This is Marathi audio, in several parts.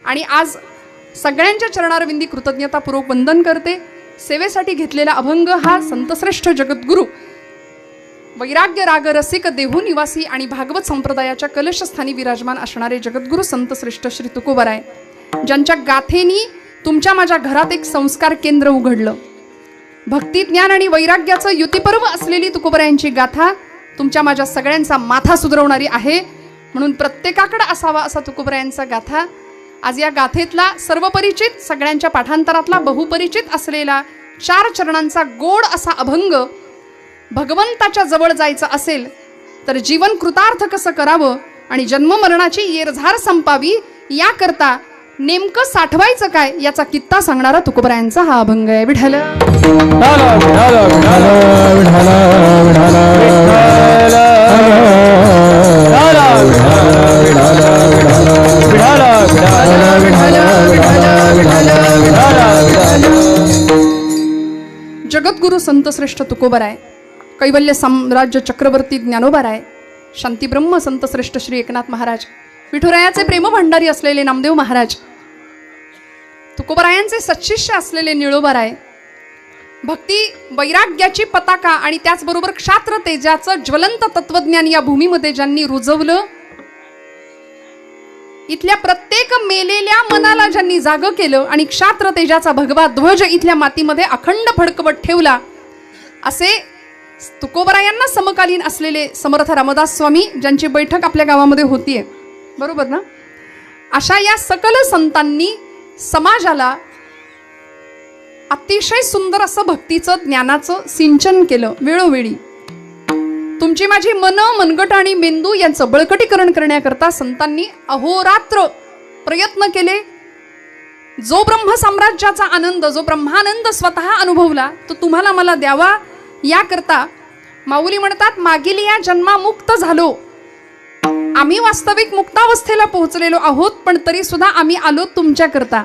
आणि आज सगळ्यांच्या चरणारविंदी कृतज्ञतापूर्वक वंदन करते। सेवेसाठी घेतलेला अभंग हा संतश्रेष्ठ जगद्गुरु वैराग्य राग रसिक देहू निवासी आणि भागवत संप्रदायाच्या कलशस्थानी विराजमान असणारे जगद्गुरु संतश्रेष्ठ श्री तुकोबराय, ज्यांच्या गाथेनी तुमच्या माझ्या घरात एक संस्कार केंद्र उघडलं। भक्ती ज्ञान आणि वैराग्याचं युतिपर्व असलेली तुकोबरायांची गाथा तुमच्या माझ्या सगळ्यांचा माथा सुधरवणारी आहे, म्हणून प्रत्येकाकडे असावा असा तुकोबरायांचा गाथा। आज या गाथेतला सर्वपरिचित सगळ्यांच्या पाठांतरातला बहुपरिचित असलेला 4 चरणांचा गोड असा अभंग, भगवंताच्या जवळ जायचं असेल तर जीवन कृतार्थ कसं करावं आणि जन्ममरणाची येरझार संपावी याकरता नेमकं साठवायचं काय याचा कित्ता सांगणारा तुकोबरायांचा हा अभंग आहे। विठ्ठल जगद्गुरु संतश्रेष्ठ तुकोबराय, कैवल्य साम्राज्य चक्रवर्ती ज्ञानोबाराय, शांतीब्रह्म संतश्रेष्ठ श्री एकनाथ महाराज, विठुरायाचे प्रेम भंडारी असलेले नामदेव महाराज, तुकोबरायांचे सच्शिष्य असलेले निळोबाराय, भक्ती वैराग्याची पताका आणि त्याचबरोबर क्षात्र तेजाचं ज्वलंत तत्वज्ञान या भूमीमध्ये ज्यांनी रुजवलं, इथल्या प्रत्येक मेलेल्या मनाला ज्यांनी जागं केलं आणि क्षात्र तेजाचा भगवा ध्वज इथल्या मातीमध्ये अखंड फडकवत ठेवला, असे तुकोबरायांना समकालीन असलेले समर्थ रामदास स्वामी, ज्यांची बैठक आपल्या गावामध्ये होतीये, बरोबर ना? अशा या सकल संतांनी समाजाला अतिशय सुंदर असं भक्तीचं ज्ञानाचं सिंचन केलं। वेळोवेळी तुमची माझी मन, मनगट आणि मेंदू यांचं बळकटीकरण करण्याकरता संतांनी अहोरात्र प्रयत्न केले। जो ब्रह्म साम्राज्याचा आनंद, जो ब्रह्मानंद स्वतः अनुभवला तो तुम्हाला मला द्यावा याकरता माऊली म्हणतात, मागील या जन्मामुक्त झालो, आम्ही वास्तविक मुक्तावस्थेला पोहोचलेलो आहोत, पण तरी सुद्धा आम्ही आलो तुमच्याकरता।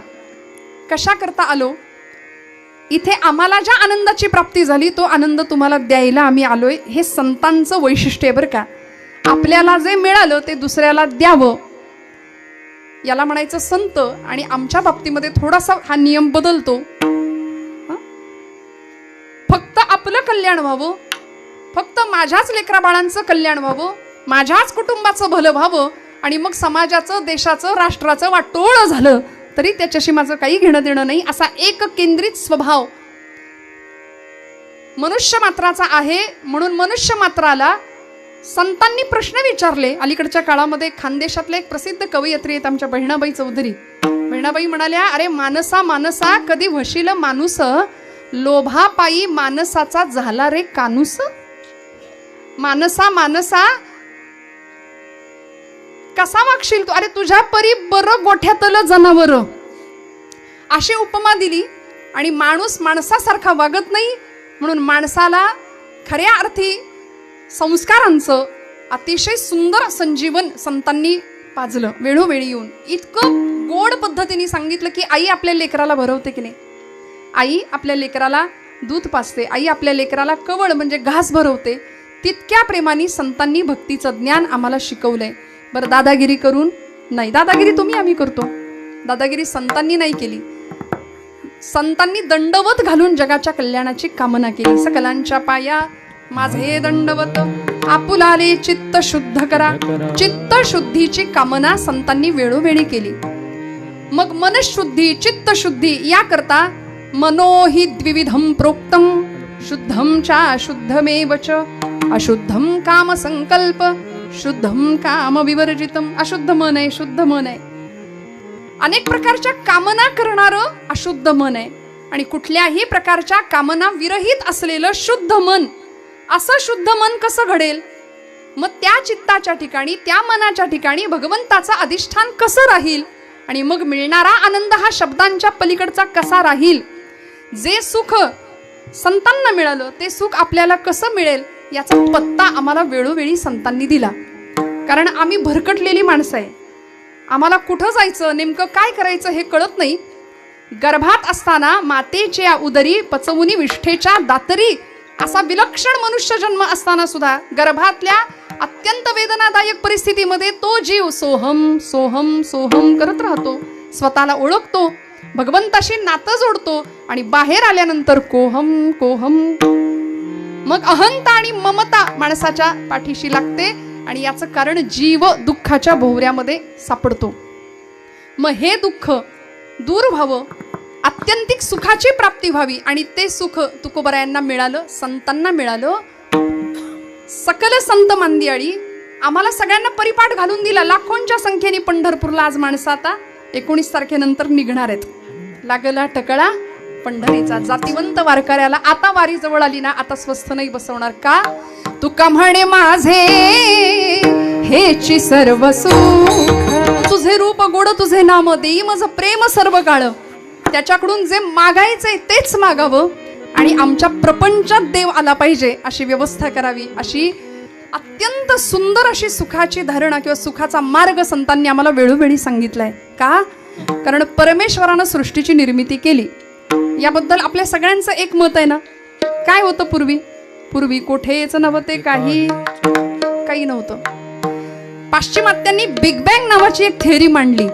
कशाकरता आलो? इथे आम्हाला ज्या आनंदाची प्राप्ती झाली तो आनंद तुम्हाला द्यायला आम्ही आलोय। हे संतांचं वैशिष्ट्य आहे बरं का। आपल्याला जे मिळालं ते दुसऱ्याला द्यावं, याला म्हणायचं संत। आणि आमच्या बाबतीमध्ये थोडासा हा नियम बदलतो, फक्त आपलं कल्याण व्हावं, फक्त माझ्याच लेकरा बाळांचं कल्याण व्हावं, माझ्याच कुटुंबाचं भलं व्हावं, आणि मग समाजाचं, देशाचं, राष्ट्राचं वाटोळं झालं तरी त्याच्याशी माझं काही घेणं देणं नाही, असा एक केंद्रित स्वभाव मनुष्य मात्राचा आहे। म्हणून मनुष्य मात्राला संतांनी प्रश्न विचारले। अलीकडच्या काळामध्ये खानदेशातले एक प्रसिद्ध कवयित्री आहेत आमच्या बहिणाबाई चौधरी। बहिणाबाई म्हणाल्या, अरे मानसा मानसा कधी वशील माणूस, लोभापायी मानसाचा झाला रे कानूस। मानसा मानसा कसा वागशील तू, अरे तुझ्या परी बरं गोठ्यातलं जनावर, अशी उपमा दिली। आणि माणूस माणसासारखा वागत नाही, म्हणून माणसाला खऱ्या अर्थी संस्कारांचं अतिशय सुंदर संजीवन संतांनी पाजलं। वेळोवेळी येऊन इतकं गोड पद्धतीने सांगितलं की आई आपल्या लेकराला भरवते की नाही, आई आपल्या लेकराला दूध पाजते, आई आपल्या लेकराला कवळ म्हणजे घास भरवते, तितक्या प्रेमाने संतांनी भक्तीचं ज्ञान आम्हाला शिकवलंय। बरं, दादागिरी करून नाही, दादागिरी तुम्ही आम्ही करतो, दादागिरी संतांनी नाही केली। संतांनी दंडवत घालून जगाच्या कल्याणाची कामना केली। सकलांच्या पाया माझे दंडवत, आपुलाले चित्त शुद्ध करा, चित्त शुद्धीची कामना संतांनी वेळोवेळी केली। मग मनशुद्धी, चित्त शुद्धी याकरता मनोहि द्विविधम प्रोक्तम, शुद्धम च अशुद्धमेव च, अशुद्धम काम संकल्प, शुद्धम काम विवर्जितम। अशुद्ध मन आहे, शुद्ध मन आहे, अनेक प्रकारच्या कामना करणारं अशुद्ध मन आहे, आणि कुठल्याही प्रकारच्या कामना विरहित असलेलं शुद्ध मन, असं शुद्ध मन कसं घडेल? मग त्या चित्ताच्या ठिकाणी, त्या मनाच्या ठिकाणी भगवंताचं अधिष्ठान कसं राहील, आणि मग मिळणारा आनंद हा शब्दांच्या पलीकडचा कसा राहील? जे सुख संतांना मिळालं ते सुख आपल्याला कसं मिळेल याचा पत्ता आम्हाला वेळोवेळी संतांनी दिला। कारण आम्ही भरकटलेली माणसं आहे, आम्हाला कुठं जायचं, नेमकं काय करायचं हे कळत नाही। गर्भात असताना मातेच्या उदरी पचवुनी विष्ठेच्या दातरी असा विलक्षण मनुष्य जन्म असताना सुद्धा गर्भातल्या अत्यंत वेदनादायक परिस्थितीमध्ये तो जीव सोहम सोहम सोहम करत राहतो। स्वतःला ओळखतो, भगवंताशी नातं जोडतो आणि बाहेर आल्यानंतर कोहम कोहम. मग अहंता आणि ममता माणसाच्या पाठीशी लागते आणि याचं कारण जीव दुःखाच्या भोवऱ्यामध्ये सापडतो. मग हे दुःख दूर व्हावं, आत्यंतिक सुखाची प्राप्ती व्हावी आणि ते सुख तुकोबरायांना मिळालं, संतांना मिळालं. सकल संत मांदियाळी आम्हाला सगळ्यांना परिपाठ घालून दिला. लाखोंच्या संख्येने पंढरपूरला आज माणसं आता 19 तारखेनंतर निघणार आहेत. लागला टकळा पंढरीचा. जातिवंत वारकऱ्याला आता वारी जवळ आली ना, आता स्वस्थ नाही बसवणार का? तुका म्हणे माझे हेची सर्व सुख, तुझे रूप गोड तुझे नाम देई माझं प्रेम सर्व काळ. त्याच्याकडून जे मागायचंय तेच मागावं आणि आमच्या प्रपंचात देव आला पाहिजे अशी व्यवस्था करावी. अशी अत्यंत सुंदर अशी सुखाची धारणा किंवा सुखाचा मार्ग संतांनी आम्हाला वेळोवेळी सांगितलाय. का? कारण परमेश्वरानं सृष्टीची निर्मिती केली. याबद्दल आपल्या सगळ्यांचं एक मत आहे ना. काय होतं पूर्वी? पूर्वी कोठेच नव्हते, काही नव्हतं. पाश्चिमात्यांनी बिग बँग नावाची एक थेअरी मांडली.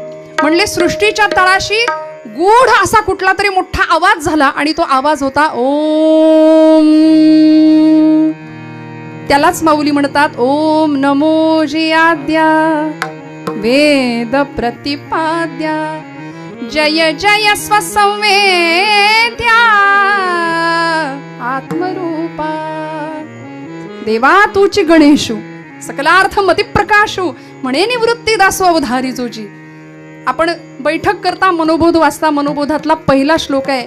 म्हणले सृष्टीच्या तळाशी गूढ असा कुठला तरी मोठा आवाज झाला आणि तो आवाज होता ओम. त्यालाच माऊली म्हणतात ओम नमो जियाद्या वेद प्रतिपाद्या जय जय स्वसंवेद्या आत्मरूपा देवा तूची गणेशू सकलार्थ मती प्रकाशू म्हणे निवृत्ती दासो अवधारी जोजी. आपण बैठक करता मनोबोध वाचता. मनोबोधातला पहिला श्लोक आहे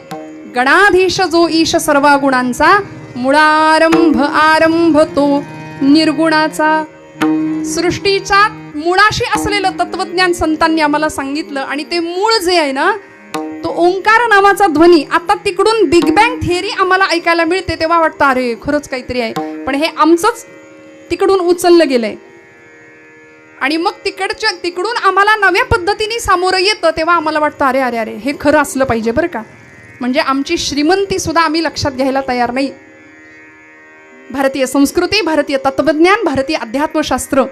गणाधीश जो ईश सर्व गुणांचा मुळारंभ आरंभ तो निर्गुणाचा. सृष्टीच्या मुळाशी असलेलं तत्वज्ञान संतांनी आम्हाला सांगितलं आणि ते मूळ जे आहे ना, तो ओंकार नावाचा ध्वनी. आता तिकडून बिग बँग थिअरी आम्हाला ऐकायला मिळते तेव्हा वाटतं अरे खरंच काहीतरी आहे, पण हे आमचंच तिकडून उचललं गेलंय. आणि मग तिकडून आम्हाला नव्या पद्धतीने सामोरं येतं तेव्हा आम्हाला वाटतं अरे अरे अरे हे खरं असलं पाहिजे बरं का. म्हणजे आमची श्रीमंती सुद्धा आम्ही लक्षात घ्यायला तयार नाही. भारतीय संस्कृती, भारतीय तत्वज्ञान, भारतीय अध्यात्मशास्त्र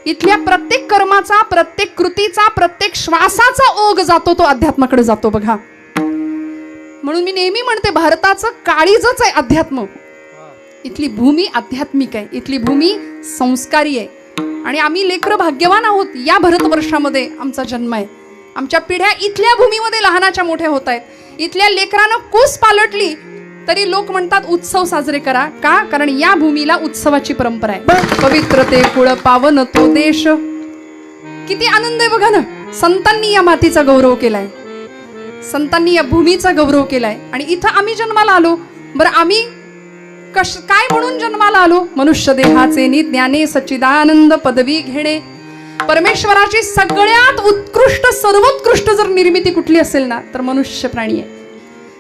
इथल्या प्रत्येक कर्माचा, प्रत्येक कृतीचा, प्रत्येक श्वासाचा ओघ जातो तो अध्यात्माकडे जातो बघा. म्हणून मी नेहमी म्हणते भारताचं काळीजच आहे अध्यात्म. इथली भूमी आध्यात्मिक आहे, इथली भूमी संस्कारी आहे आणि आम्ही लेकरं भाग्यवान आहोत. या भारतवर्षामध्ये आमचा जन्म आहे. आमच्या पिढ्या इथल्या भूमीमध्ये लहानाच्या मोठ्या होत आहेत. इथल्या लेकरानं कूस पालटली तरी लोक म्हणतात उत्सव साजरे करा. का? कारण या भूमीला उत्सवाची परंपरा आहे. पवित्र ते कुळ पावन तो देश. किती आनंद आहे बघा ना. संतांनी या मातीचा गौरव केलाय, संतांनी या भूमीचा गौरव केलाय आणि इथं आम्ही जन्माला आलो. बरं आम्ही काय म्हणून जन्माला आलो? मनुष्य देहाचे निज्ञाने सच्चिदानंद पदवी घेणे. परमेश्वराची सगळ्यात उत्कृष्ट सर्वोत्कृष्ट जर निर्मिती कुठली असेल ना तर मनुष्य प्राणी आहे.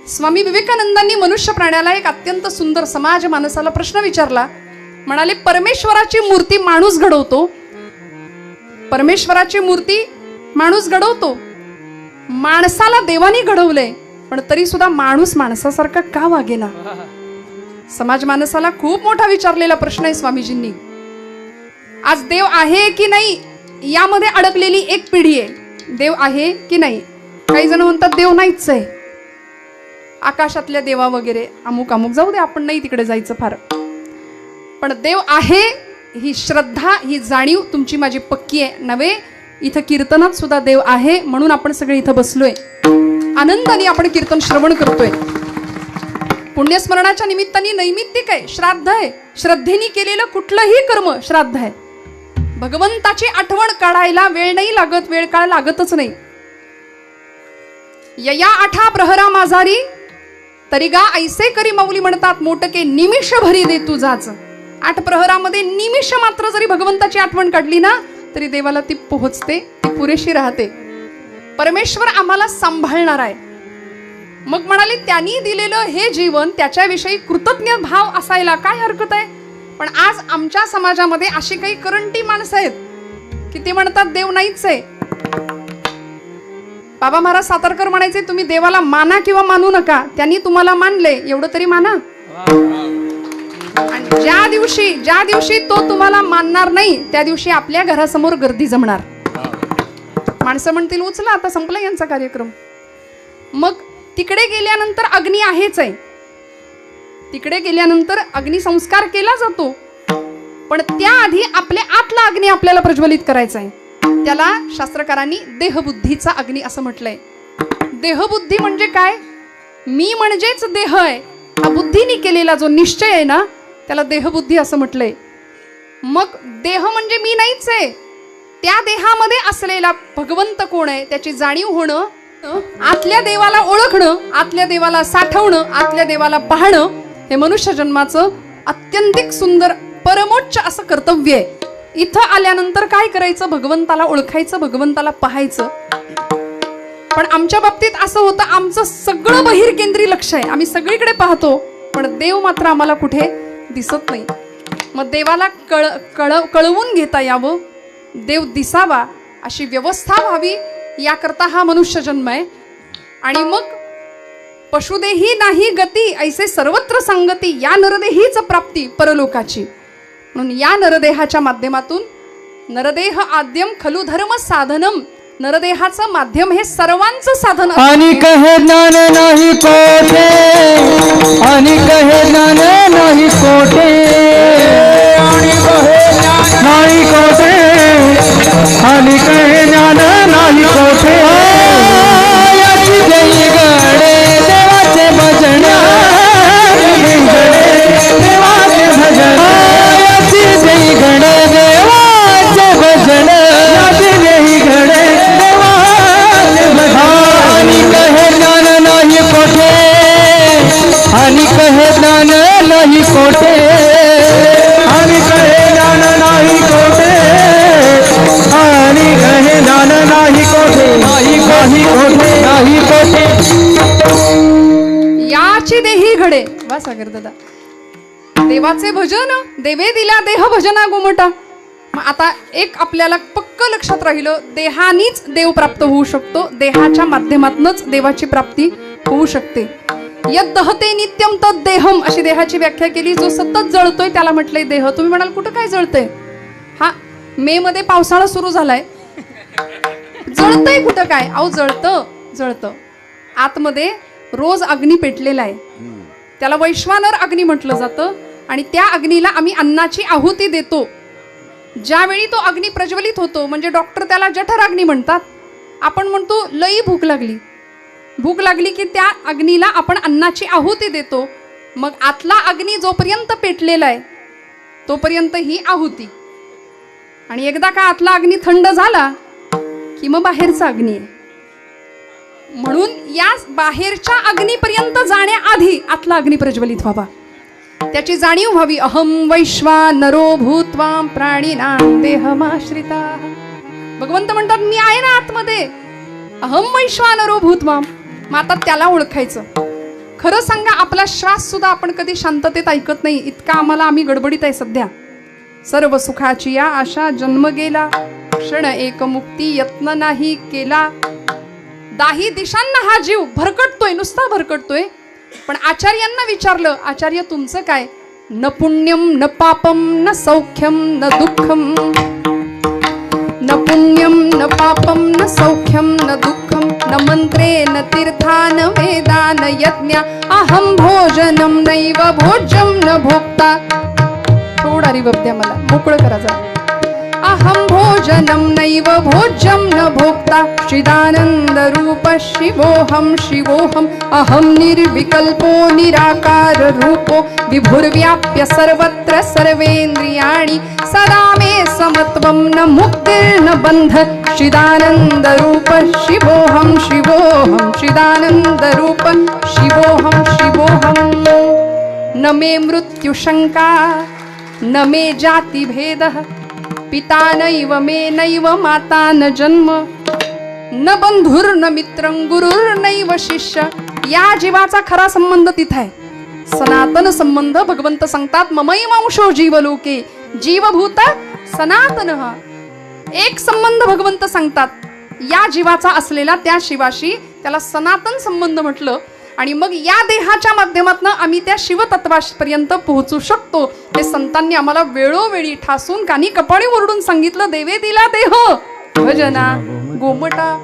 स्वामी विवेकानंदांनी मनुष्य प्राण्याला एक अत्यंत सुंदर समाज मानसाला प्रश्न विचारला. म्हणाले परमेश्वराची मूर्ती माणूस घडवतो, परमेश्वराची मूर्ती माणूस घडवतो, माणसाला देवानी घडवलंय पण तरी सुद्धा माणूस माणसासारखा का वागेना? समाज माणसाला खूप मोठा विचारलेला प्रश्न आहे स्वामीजींनी. आज देव आहे की नाही यामध्ये अडकलेली एक पिढी आहे. देव आहे की नाही? काही जण म्हणतात देव नाहीच आहे, आकाशातल्या देवा वगैरे अमुक अमुक, जाऊ दे आपण नाही तिकडे जायचं फार. पण देव आहे ही श्रद्धा, ही जाणीव तुमची माझी पक्की आहे नव्हे. इथं कीर्तनात सुद्धा देव आहे म्हणून आपण सगळे इथं बसलोय, आनंदाने आपण कीर्तन श्रवण करतोय. पुण्यस्मरणाच्या निमित्ताने नैमित्तिक आहे, श्राद्ध आहे. श्रद्धेने केलेलं कुठलंही कर्म श्राद्ध आहे. भगवंताची आठवण काढायला वेळ नाही लागत, वेळ काळ लागतच नाही. यया आठा प्रहरा माझारी तरी गा ऐसे करी माऊली म्हणतात मोटके निमिष भरी दे तुझाच. 8 प्रहरामध्ये निमिष मात्र जरी भगवंताची आठवण काढली ना तरी देवाला ती पोहोचते, ती पुरेशी राहते. परमेश्वर आम्हाला सांभाळणार आहे. मग म्हणाले त्यांनी दिलेलं हे जीवन त्याच्याविषयी कृतज्ञ भाव असायला काय हरकत आहे. पण आज आमच्या समाजामध्ये अशी काही करंटी माणसं आहेत की ते म्हणतात देव नाहीच आहे. बाबा महाराज सातारकर म्हणायचे तुम्ही देवाला माना किंवा मानू नका, त्यांनी तुम्हाला मानले एवढं तरी माना. आणि ज्या दिवशी तो तुम्हाला मानणार नाही त्या दिवशी आपल्या घरासमोर गर्दी जमणार. माणसं म्हणतील उचला आता संपला यांचा कार्यक्रम. मग तिकडे गेल्यानंतर अग्नी आहेच आहे, तिकडे गेल्यानंतर अग्निसंस्कार केला जातो, पण त्याआधी आपल्या आतला अग्नी आपल्याला प्रज्वलित करायचा आहे. त्याला शास्त्रकारांनी देहबुद्धीचा अग्नी असं म्हटलंय. देहबुद्धी म्हणजे काय? मी म्हणजेच देह आहे, हा बुद्धीने केलेला जो निश्चय आहे ना त्याला देहबुद्धी असं म्हटलंय. मग देह म्हणजे मी नाहीच आहे, त्या देहामध्ये असलेला भगवंत कोण आहे त्याची जाणीव होणं, आतल्या देवाला ओळखणं, आतल्या देवाला साठवणं, आतल्या देवाला पाहणं हे मनुष्य जन्माचं अत्यंतिक सुंदर परमोच्च असं कर्तव्य आहे. इथं आल्यानंतर काय करायचं? भगवंताला ओळखायचं, भगवंताला पाहायचं. पण आमच्या बाबतीत असं होतं, आमचं सगळं बहिर्केंद्री लक्ष आहे, आम्ही सगळीकडे पाहतो पण देव मात्र आम्हाला कुठे दिसत नाही. मग देवाला कळवून घेता यावं, देव दिसावा अशी व्यवस्था व्हावी याकरता हा मनुष्य जन्म आहे. आणि मग पशुदेही नाही गती ऐसे सर्वत्र संगती, या नरदेहीच प्राप्ती परलोकाची. म्हणून या नरदेहाच्या माध्यमातून, नरदेह आद्यम खलु धर्म साधनम, नरदेहाचं माध्यम हे सर्वांचं साधन. आणि कहे ज्ञान नाही कोठे, आणि कहे ज्ञान नाही कोठे, आणि कहे ज्ञान नाही कोठे, आणि कहे ज्ञान नाही कोठे. याची जय गडे देवाचे भजन, देवाचे भजन, याची जय गडे देवाचे भजन, याची जय गडे आणि कहे ज्ञान नाही कोठे, आणि कहे ज्ञान नाही कोठे, आणि कहे ज्ञान नाही कोठे, आणि कहे ज्ञान नाही कोठे, नाही काही कोठे, नाही कोठे. याची देही घडे. वा सागर दादा, देवाचे भजन, देवे दिला देह भजना गुमटा. आता एक आपल्याला पक्क लक्षात राहिलं, देहानीच देव प्राप्त होऊ शकतो, देहाच्या माध्यमातूनच देवाची प्राप्ती होऊ शकते. यद दहते नित्यम तद देहम अशी देहाची व्याख्या केली. जो सतत जळतोय त्याला म्हटलंय देह. तुम्ही म्हणाल कुठं काय जळतंय? हा, मे मध्ये पावसाळा सुरू झालाय, जळतंय कुठं काय? अहो जळतं आतमध्ये रोज अग्नी पेटलेला आहे, त्याला वैश्वानर अग्नी म्हटलं जातं. आणि त्या अग्नीला आम्ही अन्नाची आहुती देतो. ज्यावेळी तो अग्नी प्रज्वलित होतो, म्हणजे डॉक्टर त्याला जठराग्नी म्हणतात, आपण म्हणतो लई भूक लागली, भूक लागली की त्या अग्नीला आपण अन्नाची आहुती देतो. मग आतला अग्नी जोपर्यंत पेटलेला आहे तोपर्यंत ही आहुती, आणि एकदा का आतला अग्नी थंड झाला की मग बाहेरचा अग्नी आहे. म्हणून या बाहेरच्या अग्नीपर्यंत जाण्याआधी आतला अग्नी प्रज्वलित व्हावा, त्याची जाणीव व्हावी. अहम वैश्वानरो भूत्वा प्राणिनां देहमाश्रिता. भगवंत म्हणतात मी आहे ना आतमध्ये, अहम वैश्वानरो भूत्वा. मग आता त्याला ओळखायचं. खरं सांगा, आपला श्वास सुद्धा आपण कधी शांततेत ऐकत नाही, इतका आम्हाला आम्ही गडबडीत आहे सध्या. सर्व सुखाची या आशा जन्म गेला, क्षण एक मुक्ती यत्न नाही केला. दाही दिशांना हा जीव भरकटतोय, नुसता भरकटतोय. पण आचार्यांना विचारलं, आचार्य तुमचं काय? न पुण्यम न पापम न सौख्यम न दुःखम, न पुण्यम न पापम न सौख्यम न दुःखम, न मंत्रे न तीर्था न वेदा न यज्ञ, अहम भोजनम नैव भोज्यम न भोक्ता. थोडा रिवर्ब द्या मला, मोकळं करा जरा. अहम भोजनम नैव भोज्यम न भोक्ता, चिदानंद रूप शिवोहम शिवोहम, अहम निर्विकल्पो निराकार रूपो, विभुर्व्याप्य सर्वत्र सर्वेन्द्रियाणि, सदा मे समत्वं न मुक्तिर्न बंध, चिदानंद रूप शिवोहम शिवोहम, चिदानंद रूप शिवोहम शिवोहम. न मे मृत्यु शंका न मे जाति भेदः, पिता नैव मे नैव माता न जन्म, न बंधुर्न मित्रं गुरुर्नैव शिष्य. या जीवाचा खरा संबंध तिथे आहे, सनातन संबंध. भगवंत सांगतात ममैवांशो जीवलोके, जीवभूत सनातन. एक संबंध भगवंत सांगतात, या जीवाचा असलेला त्या शिवाशी, त्याला सनातन संबंध म्हटलं. आणि मग या देहाच्या माध्यमातून आम्ही त्या शिवतत्वापर्यंत पोहोचू शकतो. हे संतांनी आम्हाला वेळोवेळी ठासून कानी कपाळी ओरडून सांगितलं. देवे दिला देह भजना गोमटा.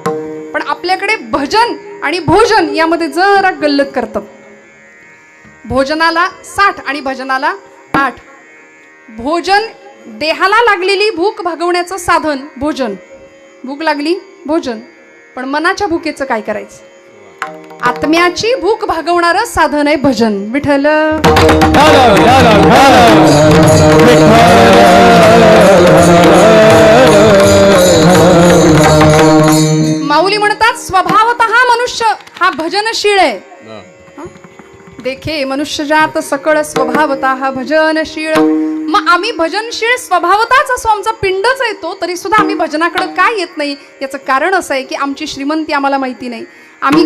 पण आपल्याकडे भजन आणि भोजन यामध्ये जरा गल्लत करतात. भोजनाला 60 आणि भजनाला 8. भोजन देहाला लागलेली भूक भागवण्याचं साधन भोजन. भूक लागली भोजन, पण मनाच्या भूकेचं काय करायचं? आत्म्याची भूक भागवणारं साधन आहे भजन. विठ्ठल माऊली म्हणतात स्वभावतः मनुष्य हा भजनशील आहे. देखे मनुष्य जात सकळ स्वभावतः भजनशील. मग आम्ही भजनशील स्वभावताच असो, आमचा पिंडच येतो, तरी सुद्धा आम्ही भजनाकडे काय येत नाही? याचं कारण असं आहे की आमची श्रीमंती आम्हाला माहिती नाही. आम्ही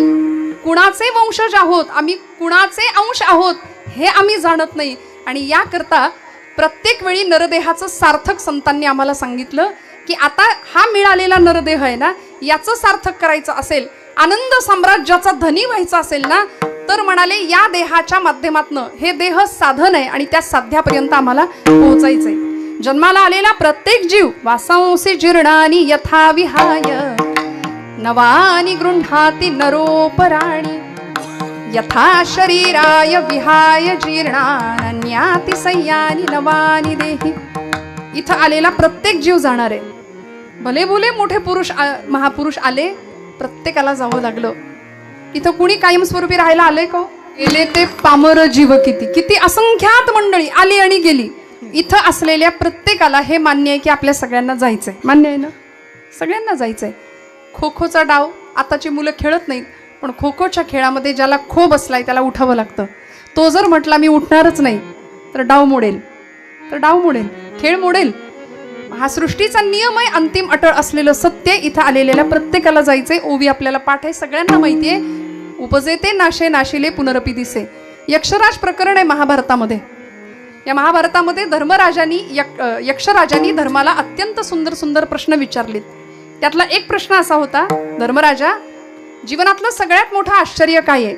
कुणाचे वंशज आहोत, आम्ही कुणाचे अंश आहोत हे आम्ही जाणत नाही. आणि याकरता प्रत्येक वेळी नरदेहाचं सार्थक संतांनी आम्हाला सांगितलं की आता हा मिळालेला नरदेह आहे ना, याचं सार्थक करायचं असेल, आनंद साम्राज्याचा धनी व्हायचा असेल ना, तर म्हणाले या देहाच्या माध्यमातनं हे देह साधन आहे आणि त्या साध्यापर्यंत आम्हाला पोहोचायचंय. जन्माला आलेला प्रत्येक जीव वासांसी जीर्णानी यथा विहाय नवानी गृह्णाति नरोपराणी यथा शरीराय विहाय जीर्णान्याति सय्यानी नवानी देही. इथं आलेला प्रत्येक जीव जाणार आहे. भले भले मोठे पुरुष महापुरुष आले, प्रत्येकाला जावं लागलं. इथं कुणी कायमस्वरूपी राहायला आलंय का? गेले ते पामर जीव किती किती असंख्यात मंडळी आली आणि गेली. इथं असलेल्या प्रत्येकाला हे मान्य आहे की आपल्या सगळ्यांना जायचंय. मान्य आहे ना? सगळ्यांना जायचंय. खो खोचा डाव आताची मुलं खेळत नाहीत, पण खो खोच्या खेळामध्ये ज्याला खो बसलाय त्याला उठावं लागतं. तो जर म्हटला मी उठणारच नाही तर डाव मोडेल, खेळ मोडेल. हा सृष्टीचा नियम आहे. अंतिम अटळ असलेलं सत्य इथं आलेल्या प्रत्येकाला जायचंय. ओवी आपल्याला पाठ आहे, सगळ्यांना माहिती आहे. उपजेते नाशे नाशिले पुनरपी दिसे. यक्षराज प्रकरण आहे महाभारतामध्ये. या महाभारतामध्ये धर्मराजांनी यक्षराजांनी धर्माला अत्यंत सुंदर सुंदर प्रश्न विचारलेत. त्यातला एक प्रश्न असा होता, धर्मराजा जीवनातलं सगळ्यात मोठं आश्चर्य काय आहे?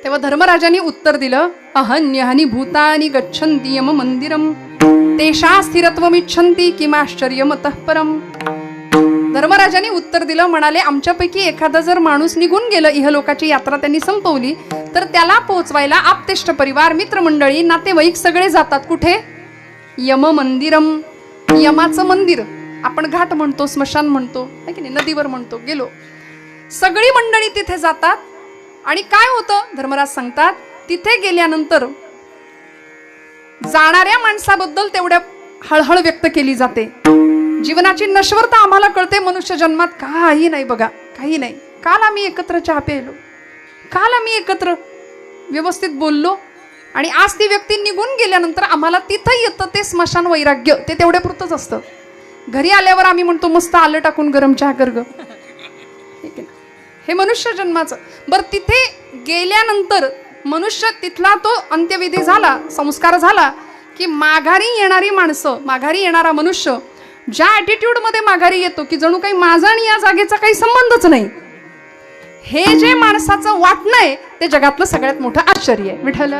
तेव्हा धर्मराजांनी उत्तर दिलं, अहन्यहानी भूतानी गच्छन्ति यम मंदिरम तेषा स्थिरत्वमिच्छन्ति किमाश्चर्यमतः परम. धर्मराजांनी उत्तर दिलं, म्हणाले आमच्यापैकी एखादा जर माणूस निघून गेलं, इहलोकाची यात्रा त्यांनी संपवली, तर त्याला पोहोचवायला आप्तेष्ट परिवार, मित्रमंडळी, नातेवाईक सगळे जातात. कुठे? यम मंदिरम. यमाचं मंदिर आपण घाट म्हणतो, स्मशान म्हणतो, है की नाही, नदीवर म्हणतो. गेलो सगळी मंडळी तिथे जातात. आणि काय होतं धर्मराज सांगतात, तिथे गेल्यानंतर जाणाऱ्या माणसाबद्दल तेवढ्या हळहळ व्यक्त केली जाते. जीवनाची नश्वरता आम्हाला कळते. मनुष्य जन्मात काही नाही बघा, काही नाही. काल आम्ही एकत्र चहा प्यायलो, काल आम्ही एकत्र व्यवस्थित बोललो, आणि आज ती व्यक्ती निघून गेल्यानंतर आम्हाला तिथं येतं ते स्मशान वैराग्य. ते तेवढ्या पुरतच असतं. घरी आल्यावर आम्ही म्हणतो मस्त आलं टाकून गरम चहा कर ग. हे मनुष्य जन्माचं. बरं, तिथे गेल्यानंतर मनुष्य तिथला तो अंत्यविधी झाला, संस्कार झाला की माघारी येणारी माणसं, माघारी येणारा मनुष्य ज्या ॲटिट्यूडमध्ये माघारी येतो की जणू काही माझा आणि या जागेचा काही संबंधच नाही, हे जे माणसाचं वाटणं आहे ते जगातलं सगळ्यात मोठं आश्चर्य आहे. विठ्ठल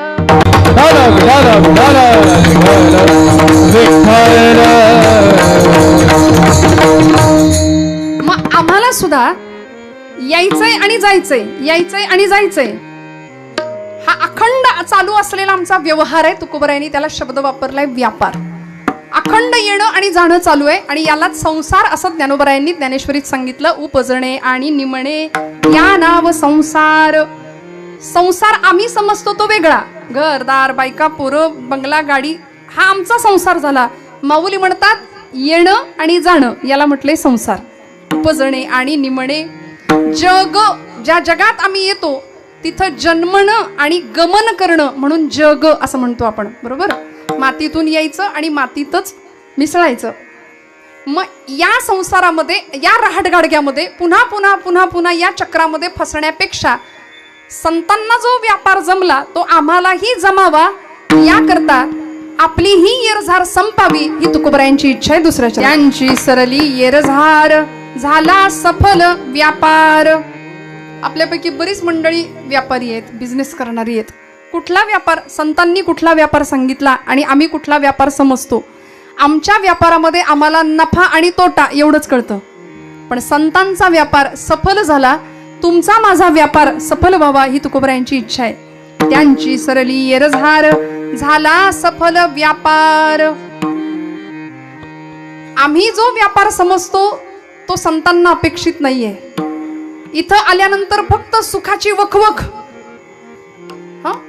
मग आम्हाला सुद्धा यायचंय आणि जायचंय, यायचंय आणि जायचंय, हा अखंड चालू असलेला आमचा व्यवहार आहे. तुकोबरायांनी त्याला शब्द वापरलाय व्यापार. अखंड येणं आणि जाणं चालू आहे. आणि यालाच संसार असं ज्ञानोबरायांनी ज्ञानेश्वरीत सांगितलं. उपजणे आणि निमणे या नाव संसार. संसार आम्ही समजतो तो वेगळा, घरदार, बायका, पोरं, बंगला, गाडी, हा आमचा संसार झाला. माऊली म्हणतात येणं आणि जाणं याला म्हटले संसार. उपजणे आणि निमणे, जग, ज्या जगात आम्ही येतो तिथं जन्मणं आणि गमन करणं म्हणून जग असं म्हणतो आपण, बरोबर. मातीतून यायचं आणि मातीतच मिसळायचं. मग या संसारामध्ये, या रहाटगाडग्यामध्ये पुन्हा पुन्हा पुन्हा पुन्हा या चक्रामध्ये फसण्यापेक्षा संतांना जो व्यापार जमला तो आम्हालाही जमावा, याकरता आपली ही येरझार संपावी ही तुकोबरायांची इच्छा आहे. दुसऱ्याच्या त्यांची सरली येरझार झाला सफल व्यापार. आपल्यापैकी बरीच मंडळी व्यापारी आहेत, बिझनेस करणारी आहेत. कुठला व्यापार, संतांनी कुठला व्यापार सांगितला आणि आम्ही कुठला व्यापार समजतो. आमच्या व्यापारामध्ये आम्हाला नफा आणि तोटा एवढंच कळतं. पण संतांचा व्यापार सफल झाला, तुमचा माझा व्यापार सफल व्हावा ही तुकोबरायांची इच्छा आहे. त्यांची सरली येरझार झाला सफल व्यापार. आम्ही जो व्यापार समजतो तो संतांना अपेक्षित नाहीये. इथं आल्यानंतर फक्त सुखाची वखवख,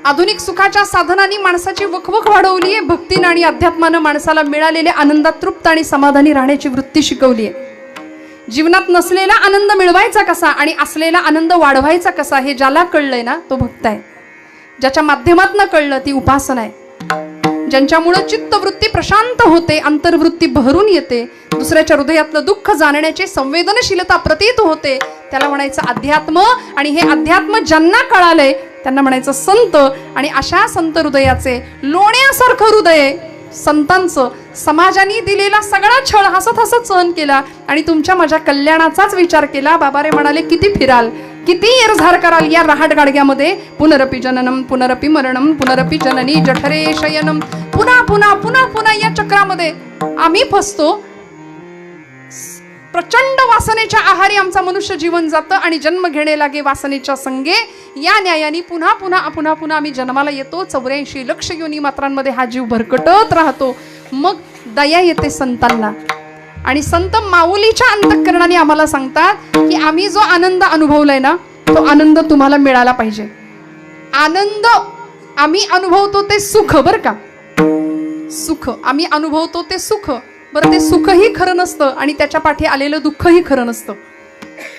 आधुनिक सुखाच्या साधनांनी माणसाची वखवख वाढवली आहे. भक्तीनं आणि अध्यात्मानं माणसाला मिळालेल्या आनंदात तृप्त आणि समाधानी राहण्याची वृत्ती शिकवली आहे. जीवनात नसलेला आनंद मिळवायचा कसा आणि असलेला आनंद वाढवायचा कसा हे ज्याला कळलंय ना तो भक्त आहे. ज्याच्या माध्यमातून कळलं ती उपासना आहे. ज्यांच्यामुळे चित्तवृत्ती प्रशांत होते, अंतर्वृत्ती बहरून येते, दुसऱ्याच्या हृदयातलं दुःख जाणण्याची संवेदनशीलता प्रतीत होते, त्याला म्हणायचं अध्यात्म. आणि हे अध्यात्म ज्यांना कळालंय त्यांना म्हणायचं संत. आणि अशा संत हृदयाचे लोण्यासारखं हृदय संतांचं समाजाने दिलेला सगळा छळ हसत हसत सहन केला आणि तुमच्या माझ्या कल्याणाचाच विचार केला. बाबा रे म्हणाले किती फिराल, किती येरझार कराल या रहाट गाडग्यामध्ये. पुनरपि जननम पुनरपि मरणम पुनरपि जननी जठरे शयनम. पुन्हा पुन्हा पुन्हा पुन्हा या चक्रामध्ये आम्ही फसतो. प्रचंड वासनेच्या आहारी आमचा मनुष्य जीवन जातं आणि जन्म घेणे लागे वासनेच्या संगे. या न्यायाने पुन्हा पुन्हा पुन्हा पुन्हा आम्ही जन्माला येतो. 84 लक्ष योनी मात्रांमध्ये हा जीव भरकटत राहतो. मग दया येते संतांना आणि संत माऊलीच्या अंतःकरणाने आम्हाला सांगतात की आम्ही जो आनंद अनुभवलाय ना तो आनंद तुम्हाला मिळाला पाहिजे. आनंद आम्ही अनुभवतो ते सुख, बर का, सुख आम्ही अनुभवतो ते सुख. बरं, ते सुखही खरं नसतं आणि त्याच्या पाठी आलेलं दुःखही खरं नसतं.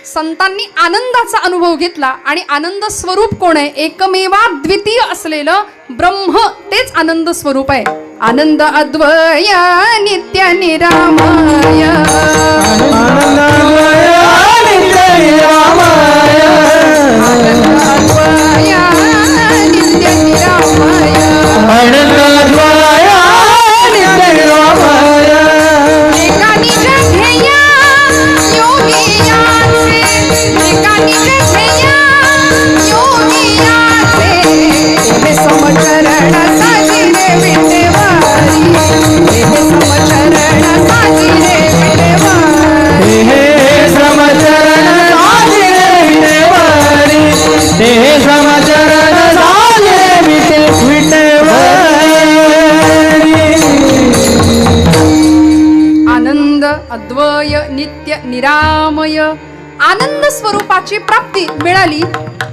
संतांनी आनंदाचा अनुभव घेतला आणि आनंद स्वरूप कोण आहे? एकमेवा द्वितीय असलेलं ब्रह्म, तेच आनंद स्वरूप आहे. आनंद अद्वय नित्य निरामय. आनंद अद्वय नित्य निरामय. आनंद अद्वय नित्य निरामय. आनंद अद्वय नित्य निरामय. एका निज ध्येय योगियाचे, एका निज ध्येय योगियाचे. हे समचरण साजिरे विटेवारी, हे समचरण साजिरे विटेवारी. हे समचरण साजिरे विटेवारी, हे समचरण साजिरे विटेवारी. आनंद अद्वय नित्य निरामय. आनंद स्वरूपाची प्राप्ती मिळाली,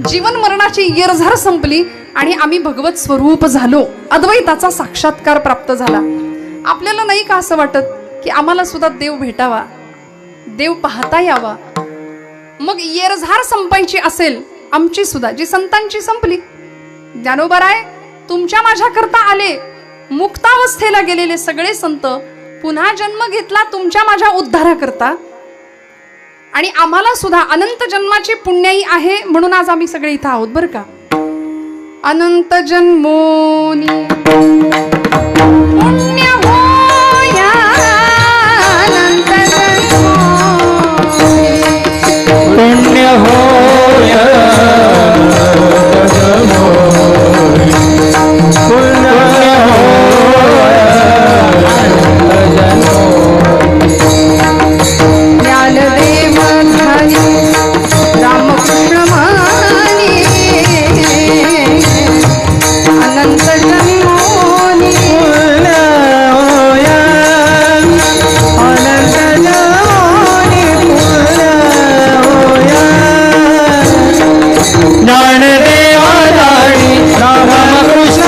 जीवन मरणाची येरझार संपली आणि आम्ही भगवत स्वरूप झालो. अद्वैताचा साक्षात्कार प्राप्त झाला. आपल्याला नाही का असं वाटत की आम्हाला सुद्धा देव भेटावा, देव पाहता यावा? मग येरझार संपायची असेल आमची सुद्धा, जी संतांची संपली. ज्ञानोबराय तुमच्या माझ्या करता आले. मुक्तावस्थेला गेलेले सगळे संत पुन्हा जन्म घेतला तुमच्या माझ्या उद्धाराकरता. आणि आम्हाला सुद्धा अनंत जन्माची पुण्याई आहे म्हणून आज आम्ही सगळे इथं आहोत, बरं का. अनंत जन्मोनी पुण्य होया, अनंत जन्मोनी पुण्य होया, पुण्य होया. ज्ञानदेव धारी रामकृष्ण मानी अनंत जन्मोनी पुण्य होया, अनंत जन्मोनी पुण्य होया. ज्ञानदेव धारी रामकृष्ण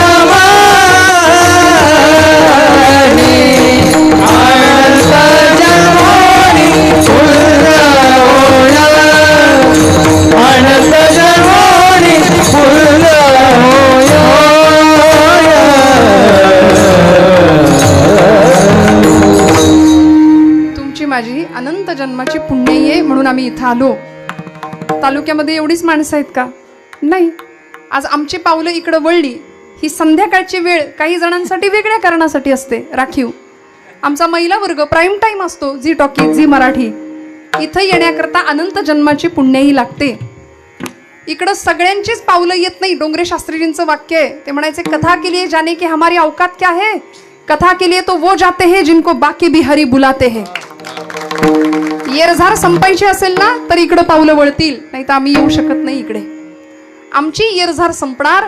माझी अनंत जन्माची पुण्य आहे म्हणून आम्ही इथं आलो. तालुक्यामध्ये एवढीच माणसं आहेत का? नाही. आज आमची पावलं इकडं वळली. ही संध्याकाळची वेळ काही जणांसाठी वेगळ्या कारणासाठी असते, राखीव. आमचा महिला वर्ग प्राईम टाइम असतो, झी टॉकी, झी मराठी. इथं येण्याकरता अनंत जन्माची पुण्याही लागते. इकडं सगळ्यांचीच पावलं येत नाही. डोंगरे शास्त्रीजींचं वाक्य आहे, ते म्हणायचे कथा के लिए जाने की हमारी औकात क्या है, कथा के लिए तो वो जाते हैं जिनको बाकी भी हरी बुलाते हैं. येरझार संपायची असेल ना तर इकडे पावलं वळतील, नाही तर आम्ही येऊ शकत नाही इकडे. आमची येरझार संपणार,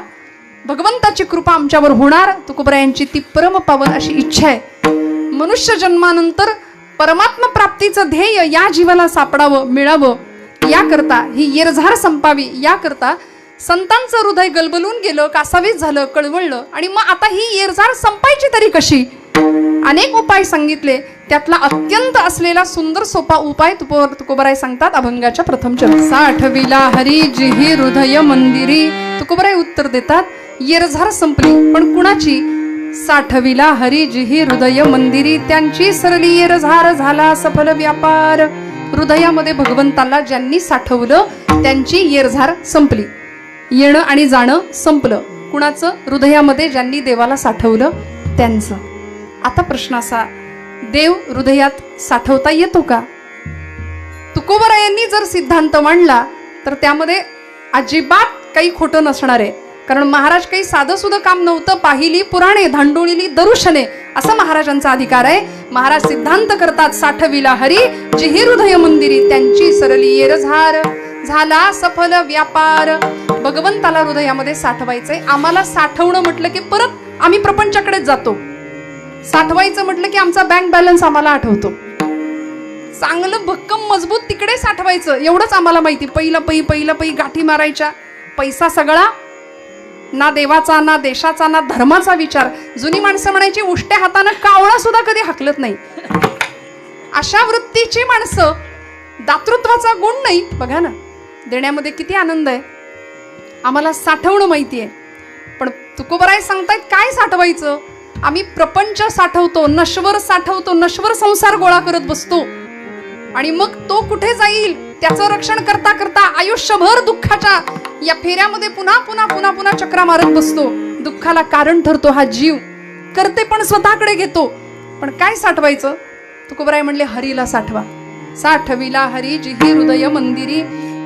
भगवंताची कृपा आमच्यावर होणार. तुकोबरायांची ती परम पावन अशी इच्छा आहे. मनुष्य जन्मानंतर परमात्मा प्राप्तीचं ध्येय या जीवाला सापडावं, मिळावं, याकरता ही येरझार संपावी, याकरता संतांचं हृदय गलबलून गेलं, कासावीस झालं, कळवळलं. आणि मग आता ही येरझार संपायची तरी कशी? अनेक उपाय सांगितले. त्यातला अत्यंत असलेला सुंदर सोपा उपाय तुकोबराय सांगतात अभंगाच्या प्रथम चरण. साठविला हरी जिही हृदय मंदिरी. तुकोबराय उत्तर देतात, येरझार संपली, पण कुणाची? साठविला हरी जिही हृदय मंदिरी. त्यांची सरली येरझार, झाला सफल व्यापार. हृदयामध्ये भगवंताला ज्यांनी साठवलं त्यांची येरझार संपली. येणं आणि जाणं संपलं. कुणाचं? हृदयामध्ये ज्यांनी देवाला साठवलं त्यांचं. आता प्रश्न असा, देव हृदयात साठवता येतो का? तुकोबरायांनी जर सिद्धांत मांडला तर त्यामध्ये अजिबात काही खोटं नसणार आहे. कारण महाराज काही साधं सुद्धा काम नव्हतं. पाहिली पुराणे, धांडोळीली दरुशने, असा महाराजांचा अधिकार आहे. महाराज सिद्धांत करतात, साठविला हरी जिही हृदय मंदिरी. त्यांची सरली येरझार, झाला सफल व्यापार. भगवंताला हृदयामध्ये साठवायचंय. आम्हाला साठवणं म्हटलं की परत आम्ही प्रपंचाकडेच जातो. साठवायचं म्हटलं की आमचा बँक बॅलन्स आम्हाला आठवतो. चांगलं भक्कम मजबूत तिकडे साठवायचं एवढंच आम्हाला माहिती. पहिलं पै गाठी मारायच्या. पैसा सगळा ना देवाचा, ना देशाचा, ना धर्माचा विचार. जुनी माणसं म्हणायची, उष्ट्या हातानं कावळा सुद्धा कधी हाकलत नाही. अशा वृत्तीची माणसं. दातृत्वाचा गुण नाही. बघा ना, देण्यामध्ये किती आनंद आहे. आम्हाला साठवणं माहिती आहे. पण तुकोबराय सांगतायत काय साठवायचं? आम्ही प्रपंच साठवतो, नश्वर साठवतो, नश्वर संसार गोळा करत बसतो. आणि मग तो कुठे जाईल त्याचं रक्षण करता करता आयुष्यभर दुःखाच्या या फेऱ्यामध्ये पुन्हा पुन्हा पुन्हा पुन्हा चक्रा मारत बसतो. दुःखाला कारण ठरतो हा जीव. करते पण स्वतःकडे घेतो. पण काय साठवायचं? तुकोबराय म्हणले, हरीला साठवा. साठविला हरी जिही हृदय मंदिरी.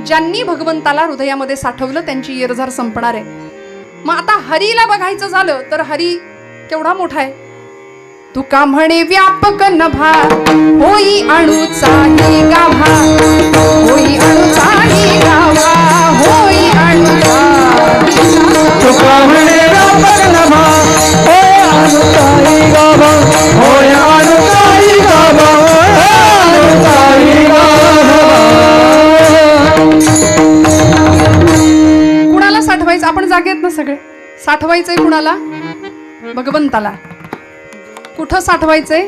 ज्यांनी भगवंताला हृदयामध्ये साठवलं त्यांची येरझार संपणार आहे. मग आता हरीला बघायचं झालं तर हरी केवढा मोठा आहे. तुका म्हणे व्यापक नभा, होई अणुचाही गाभा. होई अणुचाही गाभा, होई अणुचा. तुका म्हणे व्यापक नभा, होय अणुचाही गाभा. होय अणुचाही गाभा, होय अणुचाही गाभा. कुणाला साठवायचं? आपण जागेत ना सगळे. साठवायचंय कुणाला? भगवंताला. कुठं साठवायचंय?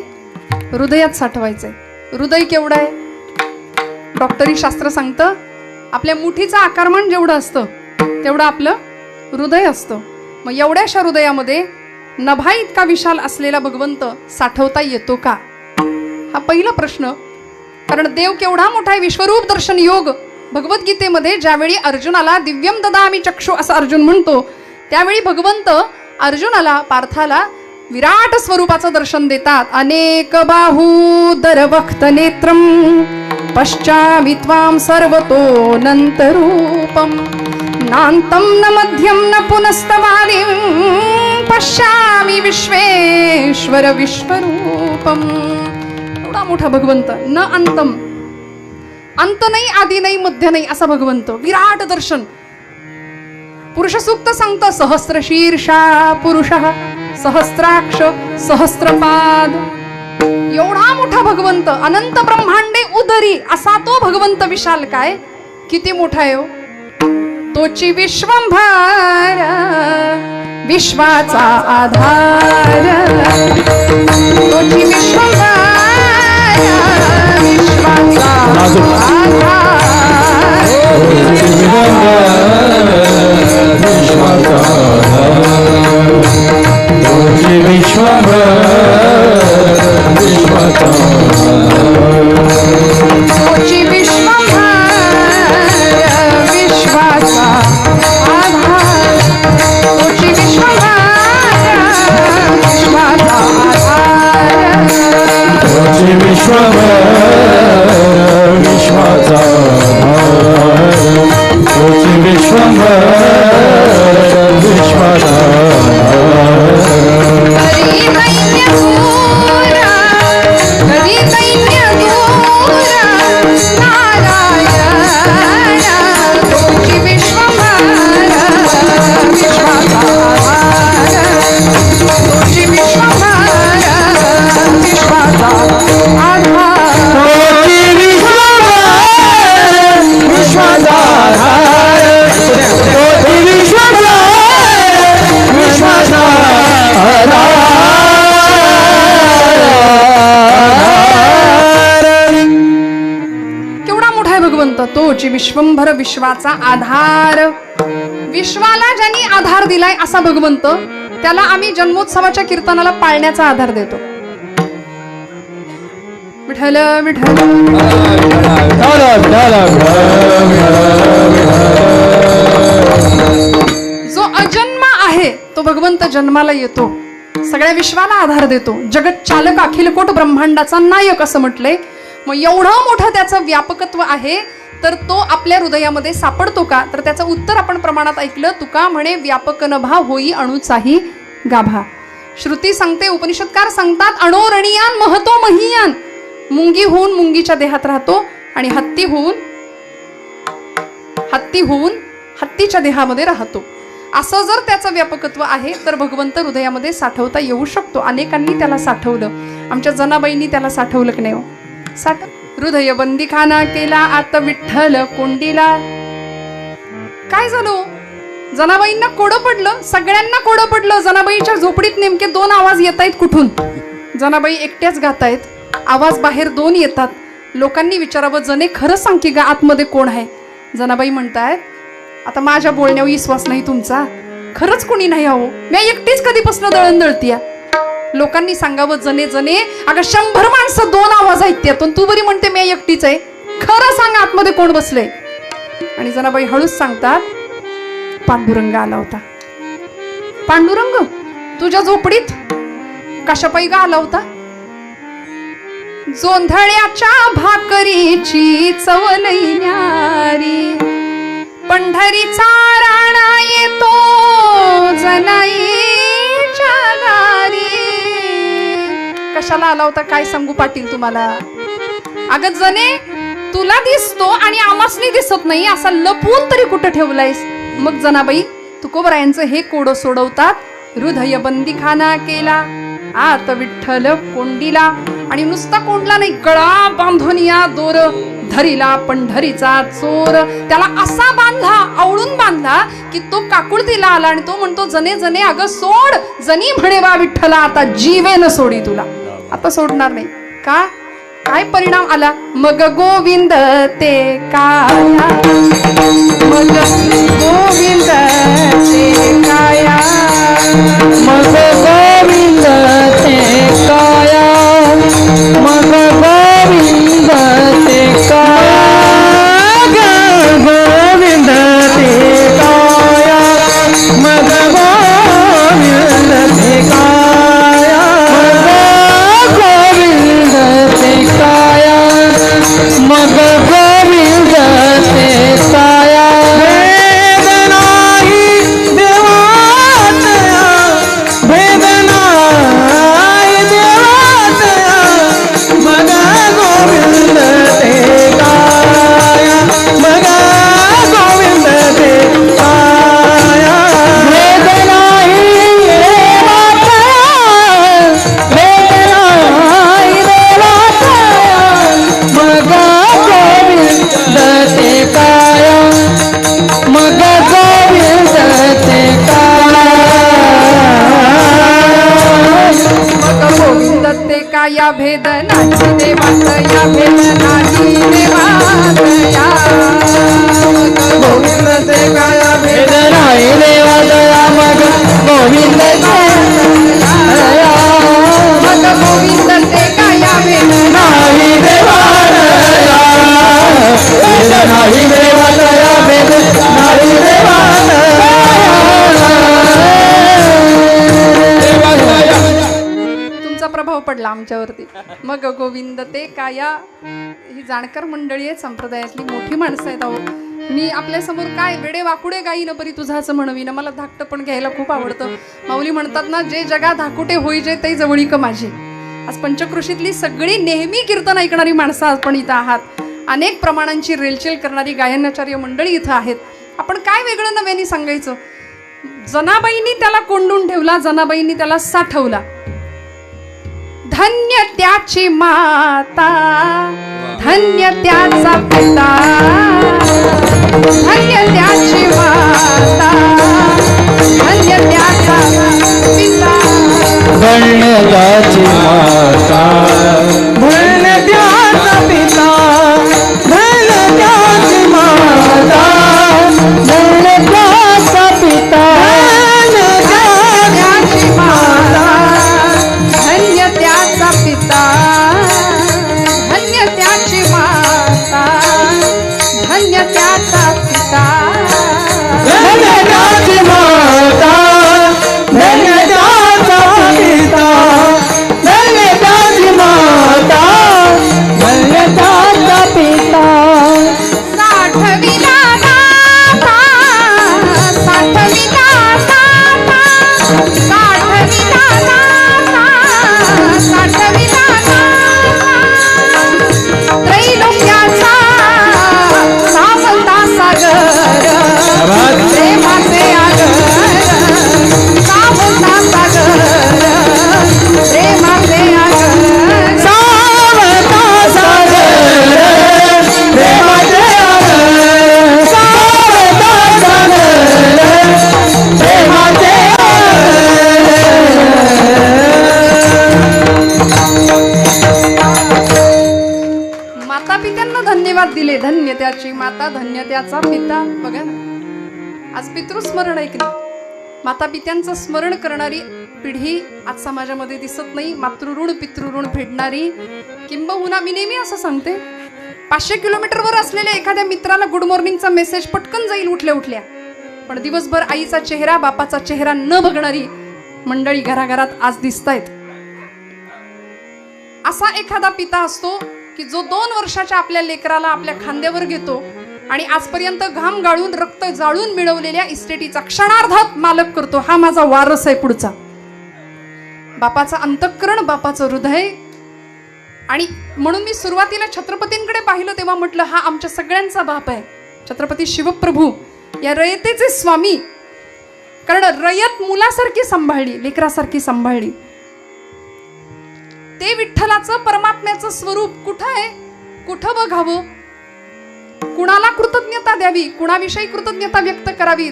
हृदयात साठवायचंय. हृदय केवढं आहे? डॉक्टरी शास्त्र सांगतं, आपल्या मुठीचं आकारमान जेवढं असतं तेवढं आपलं हृदय असतं. मग एवढ्याशा हृदयामध्ये नभा इतका विशाल असलेला भगवंत साठवता येतो का? हा पहिला प्रश्न. कारण देव केवढा मोठा आहे. विश्वरूप दर्शन योग भगवद्गीतेमध्ये ज्यावेळी अर्जुनाला दिव्यम ददामि चक्षु असं अर्जुन म्हणतो, त्यावेळी भगवंत अर्जुनाला, पार्थाला विराट स्वरूपाचं दर्शन देतात. अनेक बाहूदर वक्त नेत्रम पश्चामि त्वां सर्वतोऽनंत रूपम नान्तं न मध्यं न पुनस्तवादिं पश्यामि विश्वेश्वर विश्वरूपम. एवढा मोठा भगवंत. न अंतम, अंत नाही, आदी नाही, मध्य नाही, असा भगवंत. विराट दर्शन. पुरुष सूक्त सांगतं, सहस्रशीर्षा पुरुषः सहस्राक्ष सहस्रपाद. एवढा मोठा भगवंत. अनंत ब्रह्मांडे उदरी असा तो भगवंत विशाल. काय किती मोठा आहे हो. तोची विश्वंभर विश्वाचा आधार. तोची विश्वंभर विश्वाचा आधार. तोची विश्वंभर विश्वाचा आधार. विश्वाला ज्यांनी आधार दिलाय असा भगवंत, त्याला आम्ही जन्मोत्सवाच्या कीर्तनाला पाळण्याचा आधार देतो. विठ्ठल विठ्ठल. जो अजन्म आहे तो भगवंत जन्माला येतो, सगळ्या विश्वाला आधार देतो. जगत चालक अखिलकोट ब्रह्मांडाचा नायक असं म्हटलंय. मग एवढं मोठं त्याचं व्यापकत्व आहे, तर तो आपल्या हृदयामध्ये सापडतो का? तर त्याचं उत्तर आपण प्रमाणात ऐकलं. तुका म्हणे व्यापक नभा होई अणुचाही गाभा. श्रुती सांगते, उपनिषदकार सांगतात, अणोरणियान महतो महियान. मुंगी होऊन मुंगीच्या देहात राहतो आणि हत्ती होऊन हत्तीच्या देहामध्ये राहतो. असं जर त्याचं व्यापकत्व आहे तर भगवंत हृदयामध्ये साठवता येऊ शकतो. अनेकांनी त्याला साठवलं. आमच्या जनाबाईंनी त्याला साठवलं की नाही हो? हृदय बंदीखाना केला आत विठ्ठल कोंडीला. काय झालं? जनाबाईंना कोडं पडलं, सगळ्यांना कोडं पडलं. जनाबाईच्या झोपडीत नेमके 2 आवाज येत आहेत. कुठून? जनाबाई एकट्याच गातायत, आवाज बाहेर 2 येतात. लोकांनी विचारावं, जने खरं सांग की गा आतमध्ये कोण आहे? जनाबाई म्हणतायत, आता माझ्या बोलण्यावर विश्वास नाही तुमचा, खरंच कोणी नाही. आहो मी एकटीच कधीपासून दळण दळतीया. लोकांनी सांगावं, जने जने अगं 100 माणसं 2 आवाज आहेत त्यातून, तू बरी म्हणते मी एकटीच आहे, खरं सांग आतमध्ये कोण बसले? आणि जनाबाई हळूच सांगतात, पांडुरंग आला होता. पांडुरंग तुझ्या झोपडीत कशापायी गा आला होता? जोंधळ्याच्या भाकरीची चव लई न्यारी, पंढरीचा राणा येतो जनाईच्या दारी. कशाला आला होता काय सांगू पाटील तुम्हाला? अगं जने तुला दिसतो आणि आमासनी दिसत नाही, असा लपवून तरी कुठं ठेवलायस? मग जनाबाई तुकोबरायांचं हे कोडं सोडवतात. हृदय बंदीखाना केला आत विठ्ठल कोंडीला. आणि नुसता कोंडला नाही, गळा बांधून या दोर धरीला पंढरीचा चोर. त्याला असा बांधला, आवळून बांधला की तो काकुळतीला आला आणि तो म्हणतो, जने जने अगं सोड. जनी म्हणे वा विठ्ठला आता जीवेन सोडी तुला. आता सोडणार नाही का? काय परिणाम आला? मग गोविंद ते काया, मग गोविंद ते काया, मग गोविंद ते काया, मग गोविंद ते काया, गोविंद ते काया, मग गोविंद ते काया, गोविंद ते काया, मग गोविंद ते काया. भेद नाही देवात, भेद नाही देवात, मग गोविंद ते काया, मग गोविंद ते काया. भेद नाही देवात, भेद नाही देवात, मग गोविंद ते काया, मग गोविंद ते काया. मग गोविंद ते काया, भेद नाही देवात या, भेद नाही देवात या. गोविंद ते काया, भेद नाही देवात या, मग गोविंद ते काया, मग गोविंद ते काया, भेद नाही देवात या, भेद नाही देवात या, भेद नाही देवात या. तुमचा प्रभाव पडला आमच्यावरती. मग गोविंद ते काया. ही जाणकार मंडळी आहेत, संप्रदायातली मोठी माणसं आहेत. अहो मी आपल्या समोर काय वेडे वाकुडे गाईन परी तुझाच म्हणवीन. मला धाकटं पण घ्यायला खूप आवडतं. माऊली म्हणतात ना, जे जगा धाकुटे होई जे ते जवळीक माझी. आज पंचकृषीतली सगळी नेहमी कीर्तन ऐकणारी माणसं आपण इथं आहात. अनेक प्रमाणांची रेलचेल करणारी गायनाचार्य मंडळी इथं आहेत. आपण काय वेगळं नव्याने सांगायचं? जनाबाईंनी त्याला कोंडून ठेवला, जनाबाईंनी त्याला साठवला. धन्य त्याची माता, धन्य त्याचा पिता, धन्य त्याची माता, धन्य त्याचा पिता. धन्य त्याची माता, धन्य त्याचा पिता, धन्य त्याची माता, एखाद्याचा पिता बघा ना, आज पितृस्मरण ऐकली, माता पित्यांचं स्मरण करणारी पिढी आज समाजामध्ये दिसत नाही. मातृऋण पितृऋण फेडणारी, किंबहुना मी नेहमी असं सांगते, 500 किलोमीटरवर असलेल्या एखाद्या मित्राला गुड मॉर्निंगचा मेसेज पटकन जाईल उठल्या उठल्या, पण दिवसभर आईचा चेहरा बापाचा चेहरा न बघणारी मंडळी घराघरात आज दिसतायत. असा एखादा पिता असतो की जो 2 वर्षाच्या आपल्या लेकराला आपल्या खांद्यावर घेतो आणि आजपर्यंत घाम गाळून रक्त जाळून मिळवलेल्या इस्टेटीचा क्षणार्धात मालक करतो. हा माझा वारस आहे पुढचा. बापाचा अंतःकरण, बापाचं हृदय. आणि म्हणून मी सुरुवातीला छत्रपतींकडे पाहिलं तेव्हा म्हटलं हा आमच्या सगळ्यांचा बाप आहे, छत्रपती शिवप्रभू, या रयतेचे स्वामी. कारण रयत मुलासारखी सांभाळली, लेकरासारखी सांभाळली. ते विठ्ठलाचं परमात्म्याचं स्वरूप कुठं आहे, कुठं बघावं, कुणाला कृतज्ञता द्यावी, कुणाविषयी कृतज्ञता व्यक्त करावी.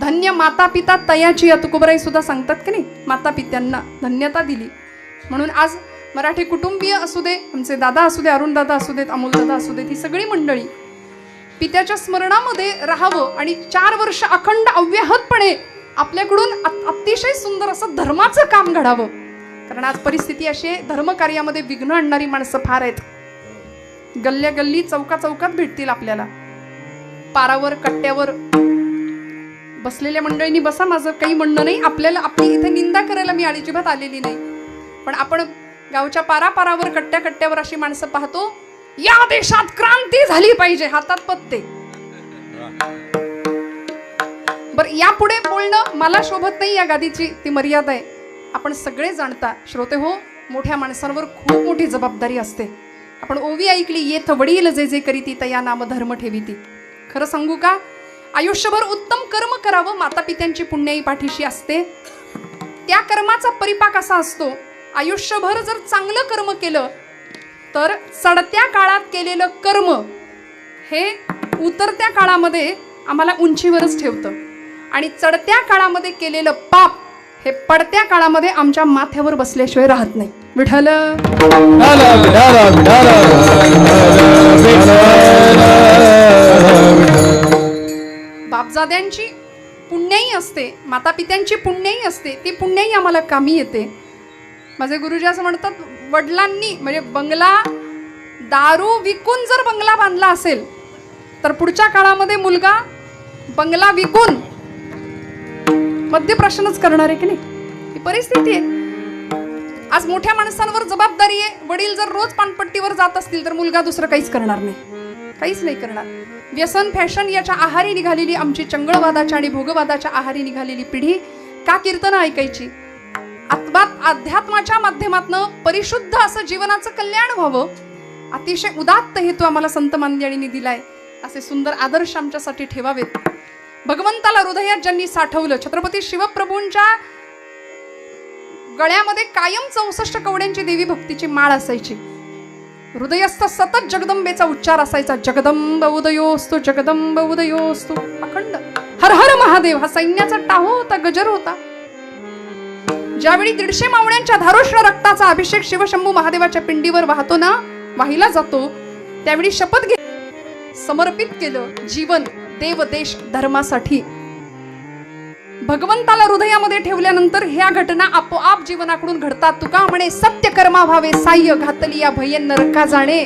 धन्य माता पिता तयाची, तुकोबराई सुद्धा सांगतात की नाही, माता पित्यांना धन्यता दिली. म्हणून आज मराठी कुटुंबीय असू दे, आमचे दादा असू दे, अरुण दादा असू देत, अमोल दादा असू देत, ही सगळी मंडळी पित्याच्या स्मरणामध्ये राहावं आणि 4 वर्ष अखंड अव्याहतपणे आपल्याकडून अतिशय सुंदर असं धर्माचं काम घडावं. कारण आज परिस्थिती अशी आहे, धर्मकार्यामध्ये विघ्न आणणारी माणसं फार आहेत. गल्ल्या गल्ली चौका चौकात भेटतील आपल्याला. पारावर कट्ट्यावर बसलेल्या मंडळींनी बसा, माझं काही म्हणणं नाही. आपल्याला आपली इथे निंदा करायला मी अजिबात आलेली नाही, पण आपण गावच्या पारापारावर कट्ट्या कट्ट्यावर अशी माणसं पाहतो. या देशात क्रांती झाली पाहिजे, हातात पत्ते. बरं, यापुढे बोलणं मला शोभत नाही, या गादीची ती मर्यादा आहे. आपण सगळे जाणता श्रोते हो, मोठ्या माणसांवर खूप मोठी जबाबदारी असते. आपण ओवी ऐकली, येथ वडील जे जे करीती तया नाम धर्म ठेवीती. खरं सांगू का, आयुष्यभर उत्तम कर्म करावं, माता पित्यांची पुण्याई पाठीशी असते. त्या कर्माचा परिपाक असा असतो, आयुष्यभर जर चांगलं कर्म केलं तर चढत्या काळात केलेलं कर्म हे उतरत्या काळामध्ये आम्हाला उंचीवरच ठेवतं, आणि चढत्या काळामध्ये केलेलं पाप हे पडत्या काळामध्ये आमच्या माथ्यावर बसल्याशिवाय राहत नाही. विठ्ठल बापजाद्यांची पुण्याई असते, माता पित्यांची पुण्याई असते, ती पुण्याई आम्हाला कामी येते. माझे गुरुजी असं म्हणतात, वडिलांनी म्हणजे बंगला दारू विकून जर बंगला बांधला असेल तर पुढच्या काळामध्ये मुलगा बंगला विकून मध्यप्रश्नच करणार आहे की नाही. ही परिस्थिती आहे. आज मोठ्या माणसांवर जबाबदारी आहे. वडील जर रोज पानपट्टीवर जात असतील तर मुलगा दुसरं काहीच करणार नाही, काहीच नाही करणार. व्यसन फॅशन याच्या आहारी निघालेली आमची चंगळवादाच्या आणि भोगवादाच्या आहारी निघालेली पिढी का कीर्तनं ऐकायची. अध्यात्माच्या माध्यमातून परिशुद्ध असं जीवनाचं कल्याण व्हावं, अतिशय उदात्त हेतू आम्हाला संत मांदियाळींनी दिलाय. असे सुंदर आदर्श आमच्यासाठी ठेवावेत. भगवंताला हृदयात ज्यांनी साठवलं, छत्रपती शिवप्रभूंच्या गळ्यामध्ये कायम 64 कवड्यांची देवी भक्तीची माळ असायची. हृदयस्थ सतत जगदंबेचा उच्चार असायचा, जगदंब उदयोस्तु, जगदंब उदयोस्तु. अखंड हर हर महादेव हा सैन्याचा टाहो होता, गजर होता. ज्यावेळी 150 मावळ्यांच्या धारोष्ण रक्ताचा अभिषेक शिवशंभू महादेवाच्या पिंडीवर वाहतो ना, वाहिला जातो, त्यावेळी शपथ घे, समर्पित केलं जीवन देव देश धर्मासाठी. भगवंताला हृदयामध्ये ठेवल्यानंतर ह्या घटना आपोआप जीवनाकडून घडतात. तुका म्हणे सत्य कर्मा व्हावे साह्य, घातली या भयन नरका जाणे.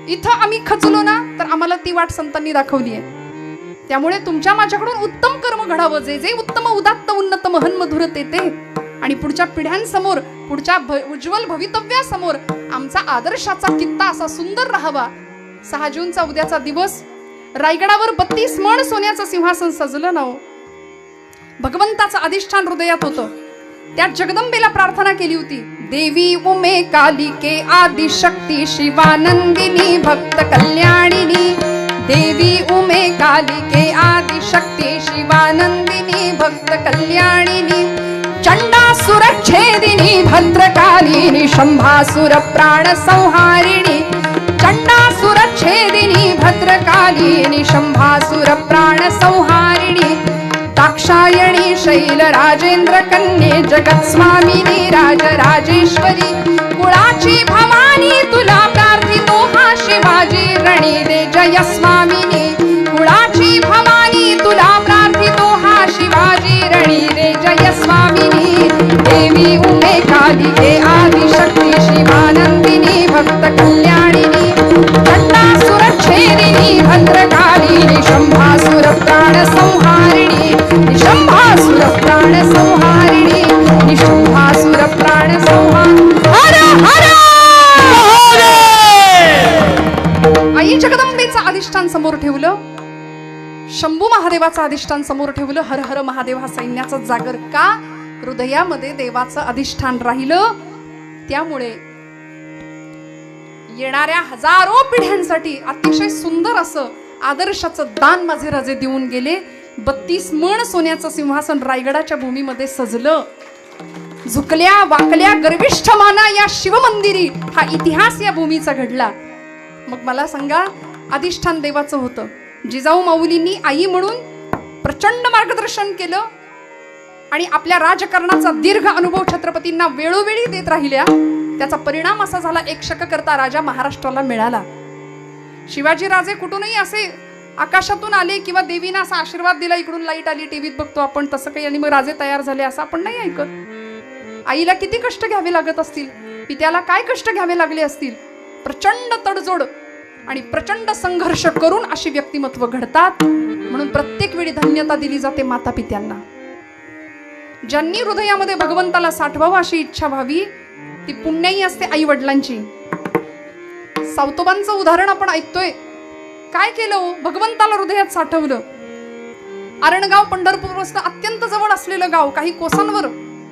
इथं आम्ही खचलो ना तर आम्हाला ती वाट संतांनी दाखवली आहे. त्यामुळे तुमच्या माझ्याकडून उत्तम कर्म घडावं, जे जे उत्तम उदात्त उन्नत महन मधुर तेते, आणि पुढच्या पिढ्यांसमोर, पुढच्या उज्ज्वल भवितव्यासमोर आमचा आदर्शाचा कित्ता असा सुंदर राहावा. 6 जूनचा उद्याचा दिवस, रायगडावर 32 मण सोन्याचं सिंहासन सजलं ना. भगवंताचं अधिष्ठान हृदयात होतं. त्यात जगदंबेला प्रार्थना केली होती, देवी उमे कालिके आदिशक्ती शिवानंदिनी भक्त कल्याणिनी. देवी उमे कालिके आदिशक्ती शिवानंदिनी भक्त कल्याणिनी. चंडासुर छेदिनी भद्रकालिनी शंभासुर प्राण संहारिणी. चंडासुर छेदिनी भद्रकालिनी शंभासुर प्राण संहारिणी. दाक्षायणी शैल राजेंद्र कन्ये जगत स्वामिनी राजराजेश्वरी. कुळाची भवानी तुला प्रार्थितो हा शिवाजी रणी दे जय स्वामिनी. शंभू महादेवाचं अधिष्ठान समोर ठेवलं. हर हर महादेव हा सैन्याचा जागर. का? हृदयामध्ये देवाचं अधिष्ठान राहिलं. त्यामुळे येणाऱ्या हजारो पिढ्यांसाठी अतिशय सुंदर असं आदर्शाचं दान माझे राजे देऊन गेले. 32 मण सोन्याचं सिंहासन रायगडाच्या भूमीमध्ये सजलं. झुकल्या वाकल्या गर्विष्ठ माना या शिवमंदिरी हा इतिहास या भूमीचा घडला. मग मला सांगा, अधिष्ठान देवाचं होतं. जिजाऊ माऊलींनी आई म्हणून प्रचंड मार्गदर्शन केलं आणि आपल्या राजकारणाचा दीर्घ अनुभव छत्रपतींना वेळोवेळी देत राहिल्या. त्याचा परिणाम असा झाला, एक शककर्ता राजा महाराष्ट्राला मिळाला. शिवाजी राजे कुठूनही असे आकाशातून आले किंवा देवीने असा आशीर्वाद दिला, इकडून लाईट आली, टीव्हीत बघतो आपण तसं काही, आणि मग राजे तयार झाले असं आपण नाही ऐकत. आईला किती कष्ट घ्यावे लागत असतील, पित्याला काय कष्ट घ्यावे लागले असतील. प्रचंड तडजोड आणि प्रचंड संघर्ष करून अशी व्यक्तिमत्व घडतात. म्हणून प्रत्येक वेळी धन्यता दिली जाते माता पित्यांना. ज्यांनी हृदयामध्ये भगवंताला साठवावं अशी इच्छा व्हावी ती पुण्याई असते आई वडिलांची. सावतोबांचं उदाहरण आपण ऐकतोय. काय केलं? भगवंताला हृदयात साठवलं. आरणगाव पंढरपूरपासून अत्यंत जवळ असलेलं गाव, काही कोसांवर,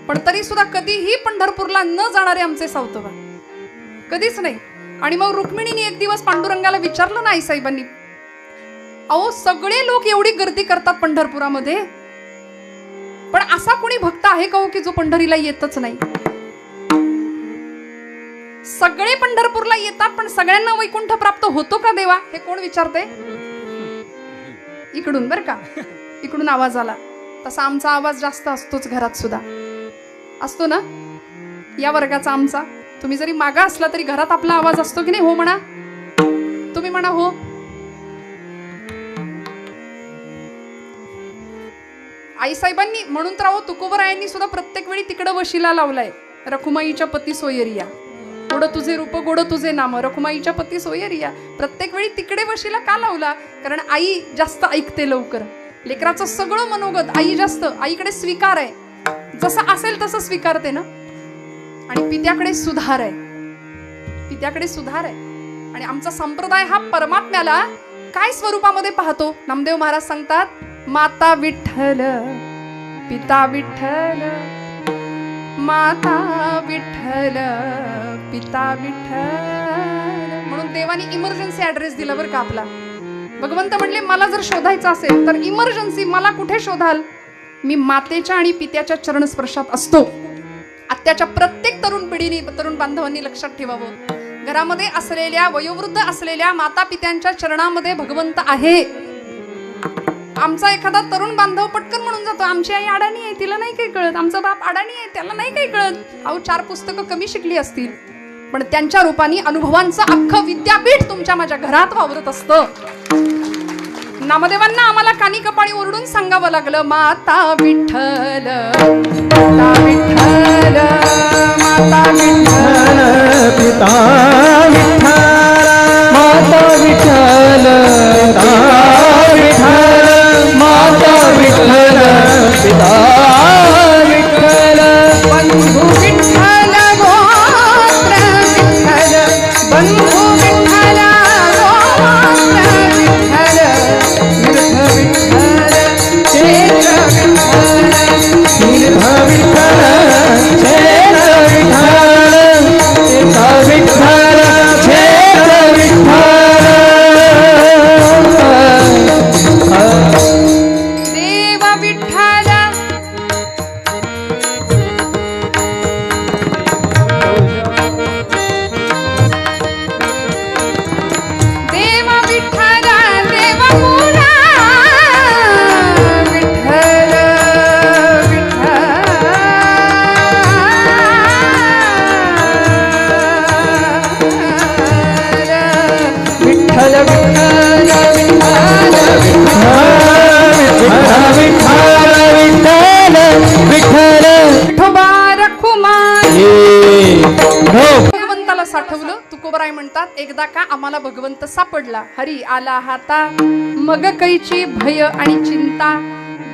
पण तरी सुद्धा कधीही पंढरपूरला न जाणारे आमचे सावतोबा, कधीच नाही. आणि मग रुक्मिणीने एक दिवस पांडुरंगाला विचारलं ना आईसाहेबांनी, अहो सगळे लोक एवढी गर्दी करतात पंढरपुरामध्ये, पण असा कोणी भक्त आहे का हो की जो पंढरीला येतच नाही? सगळे पंढरपूरला येतात पण सगळ्यांना वैकुंठ प्राप्त होतो का देवा? हे कोण विचारते? इकडून बर का, इकडून आवाज आला. तसा आमचा आवाज जास्त असतोच, घरात सुद्धा असतो ना या वर्गाचा आमचा. तुम्ही जरी मागा असला तरी घरात आपला आवाज असतो की नाही? हो म्हणा, तुम्ही म्हणा हो. आईसाहेबांनी म्हणून तर अहो तुकोबरायांनी सुद्धा प्रत्येक वेळी तिकडं वशिला लावलाय. रखुमाईच्या पती सोयरिया, गोड तुझे रूप गोड तुझे नाम, रखुमाईच्या पती सोयरिया. प्रत्येक वेळी तिकडे वशिला का लावला? कारण आई जास्त ऐकते लवकर. लेकराचं सगळं मनोगत आई जास्त, आईकडे स्वीकार आहे, जसं असेल तसं स्वीकारते ना. आणि पित्याकडे सुधार आहे, पित्याकडे सुधार आहे. आणि आमचा संप्रदाय हा परमात्म्याला काय स्वरूपामध्ये पाहतो? नामदेव महाराज सांगतात, माता विठ्ठल पिता विठ्ठल, माता विठ्ठल पिता विठ्ठल. म्हणून देवानी इमर्जन्सी ऍड्रेस दिला बरं का आपला. भगवंत म्हणले, मला जर शोधायचं असेल तर इमर्जन्सी मला कुठे शोधाल? मी मातेच्या आणि पित्याच्या चरणस्पर्शात असतो. आत्याच्या प्रत्येक तरुण पिढीने, तरुण बांधवांनी लक्षात ठेवावं, घरामध्ये असलेल्या वयोवृद्ध असलेल्या माता पित्यांच्या चरणामध्ये भगवंत आहे. आमचा एखादा तरुण बांधव पटकन म्हणून जातो, आमची आई अडाणी आहे, तिला नाही काही कळत, आमचा बाप अडाणी आहे, त्याला नाही काही कळत. अहो 4 पुस्तकं कमी शिकली असतील, पण त्यांच्या रूपाने अनुभवांचं अख्खं विद्यापीठ तुमच्या माझ्या घरात वावरत असतं. नामदेवांना आम्हाला कानी कपाळी ओरडून सांगावं लागलं, माता विठ्ठल माता विठ्ठल माता विठ्ठल पिता विठ्ठल, माता विठ्ठल माता विठ्ठल, पिता विठ्ठल, बंधू विठ्ठल गोत्र विठ्ठल, बंधू विठ्ठल गोत्र विठ्ठल, तीर्थ विठ्ठल क्षेत्र विठ्ठल, तीर्थ विठ्ठल क्षेत्र विठ्ठल, तीर्थ विठ्ठल क्षेत्र विठ्ठल. देव विठ्ठल देव विठ्ठल देव मुला विठ्ठल विठ्ठल विठ्ठल भगवंताला साठवलं. तुकोबराय म्हणतात, एकदा का आम्हाला भगवंत सापडला, हरी आला हाता, मग कैची भय आणि चिंता.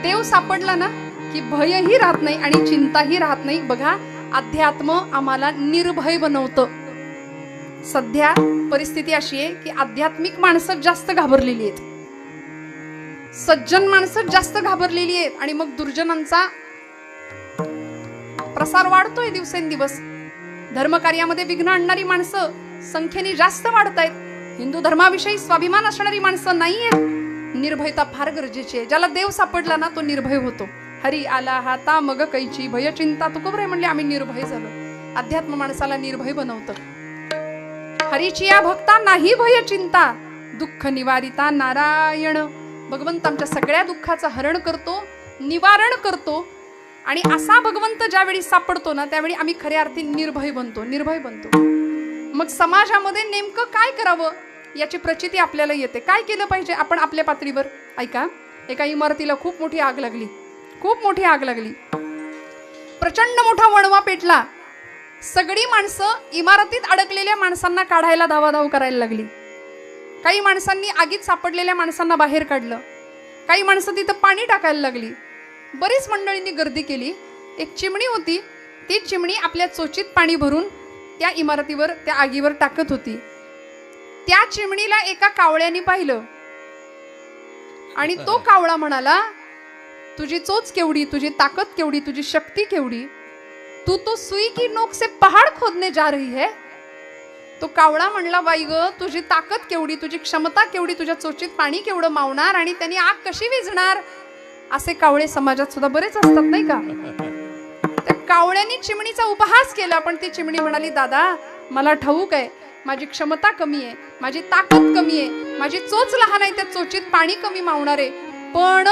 देव सापडला ना की भयही राहत नाही आणि चिंताही राहत नाही. बघा, अध्यात्म आम्हाला निर्भय बनवतं. सध्या परिस्थिती अशी आहे की आध्यात्मिक माणसं जास्त घाबरलेली आहेत. सज्जन माणसं जास्त घाबरलेली आहेत आणि मग दुर्जनांचा प्रसार वाढतोय दिवसेंदिवस. धर्मकार्यामध्ये विघ्न आणणारी माणसं संख्येने जास्त वाढत आहेत. हिंदू धर्माविषयी स्वाभिमान असणारी माणसं नाहीयेत. निर्भयता फार गरजेची आहे. ज्याला देव सापडला ना तो निर्भय होतो. हरी आला हाता मग कैची भय चिंता. तुकोबराय म्हणले आम्ही निर्भय झालो. अध्यात्म माणसाला निर्भय बनवतं. हरीची या भक्ता नाही भय चिंता, दुःख निवारिता नारायण. भगवंत आमच्या सगळ्या दुःखाचं हरण करतो, निवारण करतो. आणि असा भगवंत ज्यावेळी सापडतो ना त्यावेळी आम्ही खऱ्या अर्थी निर्भय बनतो. मग समाजामध्ये नेमकं काय करावं याची प्रचिती आपल्याला येते. काय केलं पाहिजे आपण आपल्या पातळीवर? ऐका, एका इमारतीला खूप मोठी आग लागली. प्रचंड मोठा वणवा पेटला. सगळी माणसं इमारतीत अडकलेल्या माणसांना काढायला धावाधाव करायला लागली. काही माणसांनी आगीत सापडलेल्या माणसांना बाहेर काढलं. काही माणसं तिथं पाणी टाकायला लागली. बरीच मंडळींनी गर्दी केली. एक चिमणी होती, ती चिमणी आपल्या चोचीत पाणी भरून त्या इमारतीवर, त्या आगीवर टाकत होती. त्या चिमणीला एका कावळ्याने पाहिलं आणि तो कावळा म्हणाला, तुझी चोच केवढी, तुझी ताकद केवढी, तुझी शक्ती केवढी, तू तो सुई की नोक से पहाड़ खोदने जा रही है. तो कावळा म्हणला, बाई ग, तुझी ताकद केवढी, तुझी क्षमता केवढी, तुझ्या चोचीत पाणी केवढं मावणार आणि त्यांनी आग कशी विझणार. असे कावळे समाजात सुद्धा बरेच असतात नाही का. त्या कावळ्याने चिमणीचा उपहास केला. पण ती चिमणी म्हणाली, दादा मला ठाऊक आहे माझी क्षमता कमी आहे, माझी ताकद कमी आहे, माझी चोच लहान आहे, त्या चोचीत पाणी कमी मावणार आहे. पण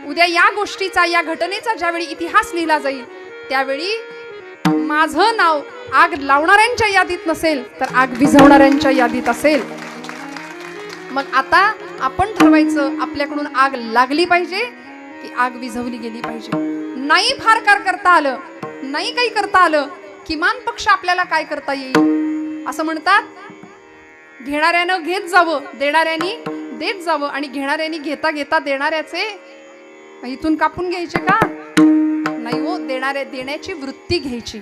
उद्या या गोष्टीचा, या घटनेचा ज्यावेळी इतिहास लिहिला जाईल त्यावेळी माझं नाव आग लावणाऱ्यांच्या यादीत नसेल तर आग विझवणाऱ्यांच्या यादीत असेल. मग आता आपण ठरवायचं आपल्याकडून आग लागली पाहिजे की आग विझवली गेली पाहिजे. नाही फार कार करता आलं, नाही काही करता आलं, किमान पक्ष आपल्याला काय करता येईल. असं म्हणतात, घेणाऱ्यानं घेत जावं, देणाऱ्यानी देत जावं. आणि घेणाऱ्यानी घेता घेता देणाऱ्याचे इथून कापून घ्यायचे का? नाही हो, देण्याची वृत्ती घ्यायची.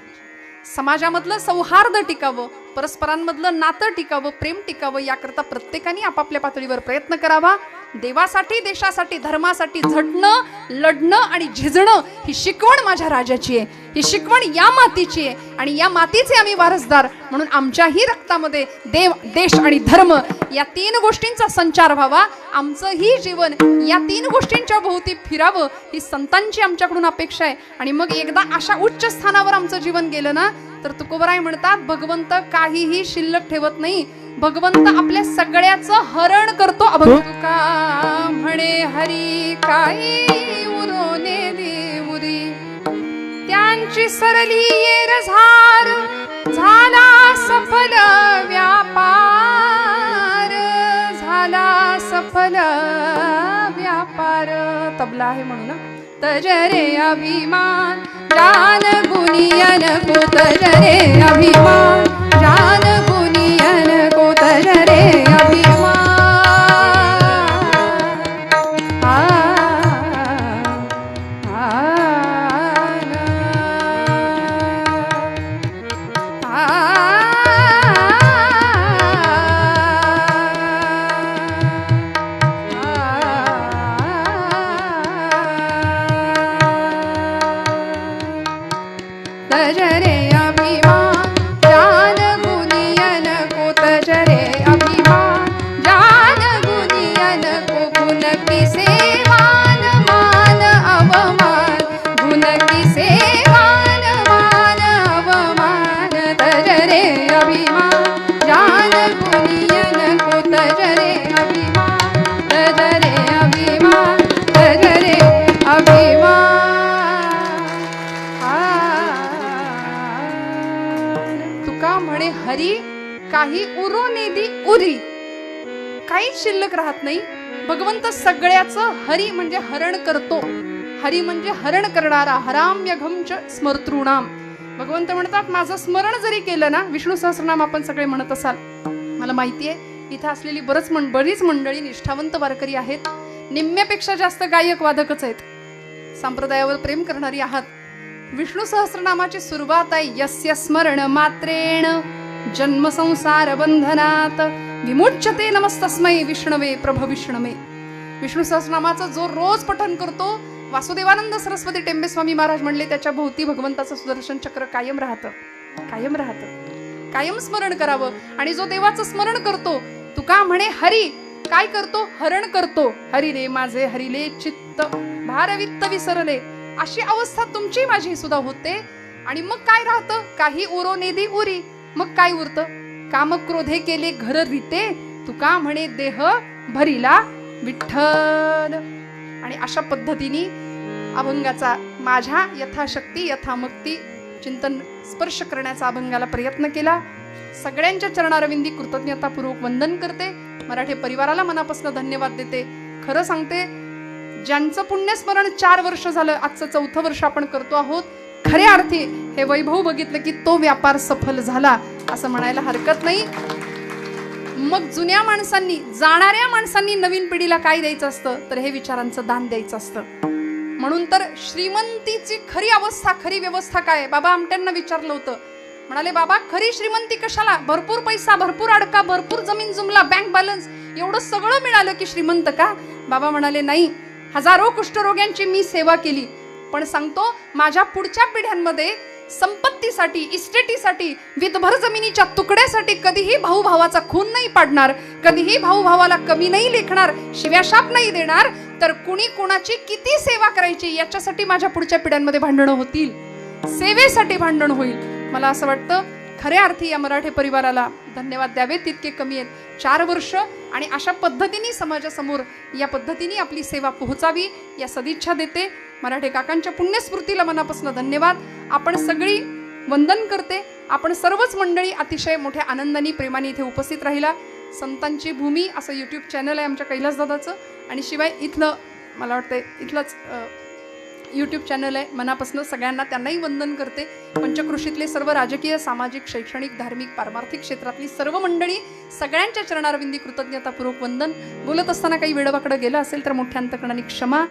समाजामधलं सौहार्द टिकावं, परस्परांमधलं नातं टिकावं, प्रेम टिकावं, याकरता प्रत्येकाने आपापल्या पातळीवर प्रयत्न करावा. देवासाठी, देशासाठी, धर्मासाठी झटणं, लढणं आणि झिजणं ही शिकवण माझ्या राजाची आहे. ही शिकवण या मातीची आहे आणि या मातीचे आम्ही वारसदार म्हणून आमच्याही रक्तामध्ये देव, देश आणि धर्म या तीन गोष्टींचा संचार व्हावा. आमचंही जीवन या तीन गोष्टींच्या भोवती फिरावं ही संतांची आमच्याकडून अपेक्षा आहे. आणि मग एकदा अशा उच्च स्थानावर आमचं जीवन गेलं ना तर तुकोबराय म्हणतात, भगवंत काहीही शिल्लक ठेवत नाही. भगवंत आपल्या सगळ्याचं हरण करतो. तुका म्हणे हरी काही उरोने देऊरी, त्यांची सरली येर झार, झाला सफल व्यापार, झाला सफल व्यापार. तबला आहे म्हणून. तजरे अभिमान जान गुनियन को, तजरे अभिमान जान गुनियन को, तजरे अभिमान. तजरे अभिमान जान गुनियन को, तजरे अभिमान जान गुनियन को, गुण की सेवान मान अवमान, गुण की सेवान मान अवमान. तजरे अभिमान जान गुनियन को, तजरे अभिमान, तजरे अभिमान, तजरे अभिमान. म्हणे हरी काही उरोने दी उरी, काहीच शिल्लक राहत नाही. भगवंत सगळ्याचं हरी म्हणजे हरण करतो. हरी म्हणजे हरण करणारा. हराम्यघम च स्मर्तॄणाम. भगवंत म्हणतात, माझं स्मरण जरी केलं ना, विष्णू सहस्रनाम आपण सगळे म्हणत असाल, मला माहिती आहे इथं असलेली बरीच मंडळी निष्ठावंत वारकरी आहेत. निम्म्यापेक्षा जास्त गायक वादकच आहेत. संप्रदायावर प्रेम करणारी आहात. विष्णू सहस्रनामाची सुरुवात आहे, यस्य स्मरण मात्रेण जन्म संसार बंधनात विमुच्यते नमस्तस्मै विष्णवे प्रभ विष्णवे. विष्णू सहस्रनामाचं जो रोज पठन करतो, वासुदेवानंद सरस्वती टेंबे स्वामी महाराज म्हणले, त्याच्या भोवती भगवंताचं सुदर्शन चक्र कायम राहतं, कायम राहतं. कायम स्मरण करावं. आणि जो देवाचं स्मरण करतो, तुका म्हणे हरी काय करतो, हरण करतो. हरी रे माझे हरिले चित्त भारवित्त विसरले. अशी अवस्था तुमची माझी सुद्धा होते. आणि मग काय राहतं, काही उरो नेदी उरी. मग काय उरतं, काम क्रोधे केले घर रीते, तुका म्हणे देह भरिला विठ्ठल. आणि अशा पद्धतीने अभंगाचा माझ्या यथाशक्ती यथामक्ती चिंतन स्पर्श करण्याचा अभंगाला प्रयत्न केला. सगळ्यांच्या चरणारविंदी कृतज्ञतापूर्वक वंदन करते. मराठी परिवाराला मनापासून धन्यवाद देते. खरं सांगते, ज्यांचं पुण्यस्मरण 4 वर्ष झालं, आजचं 4थं वर्ष आपण करतो आहोत, खऱ्या अर्थी हे वैभव बघितलं की तो व्यापार सफल झाला असं म्हणायला हरकत नाही. मग जुन्या माणसांनी, जाणाऱ्या माणसांनी नवीन पिढीला काय द्यायचं असतं, तर हे विचारांचं दान द्यायचं असतं. म्हणून तर श्रीमंतीची खरी अवस्था, खरी व्यवस्था काय, बाबा आमट्यांना विचारलं होतं. म्हणाले, बाबा खरी श्रीमंती कशाला, भरपूर पैसा, भरपूर अडका, भरपूर जमीन जुमला, बँक बॅलन्स, एवढं सगळं मिळालं की श्रीमंत का. बाबा म्हणाले, नाही, हजारो कुष्ठरोग्यांची मी सेवा केली, पण सांगतो माझ्या पुढच्या पिढ्यांमध्ये संपत्तीसाठी, इस्टेटीसाठी, विधभर जमिनीच्या तुकड्यासाठी कधीही भाऊ भावाचा खून नाही पाडणार, कधीही भाऊ भावाला कमी नाही लेखणार, शिव्याशाप नाही देणार. तर कुणी कुणाची किती सेवा करायची याच्यासाठी माझ्या पुढच्या पिढ्यांमध्ये भांडणं होतील, सेवेसाठी भांडण होईल. मला असं वाटतं खऱ्या अर्थी या मराठी परिवाराला धन्यवाद द्यावे तितके कमी आहेत. 4 वर्ष आणि अशा पद्धतीने समाजासमोर या पद्धतीने आपली सेवा पोहोचावी या सदिच्छा देते. मराठे काकांच्या पुण्यस्मृतीला मनापासून धन्यवाद. आपण सगळी वंदन करते. आपण सर्वच मंडळी अतिशय मोठ्या आनंदाने प्रेमाने इथे उपस्थित राहिला. संतांची भूमी असं यूट्यूब चॅनल आहे आमच्या कैलास दादाचं, आणि शिवाय इथलं मला वाटतं इथलंच यूट्यूब चॅनल आहे. मनापासून सगळ्यांना त्यांनाही वंदन करते. पंचकृषीतले सर्व राजकीय, सामाजिक, शैक्षणिक, धार्मिक, पारमार्थिक क्षेत्रातली सर्व मंडळी, सगळ्यांच्या चरणारविंदी कृतज्ञतापूर्वक वंदन. बोलत असताना काही वेळवाकडं गेलं असेल तर मोठ्या अंतकरणाने क्षमा.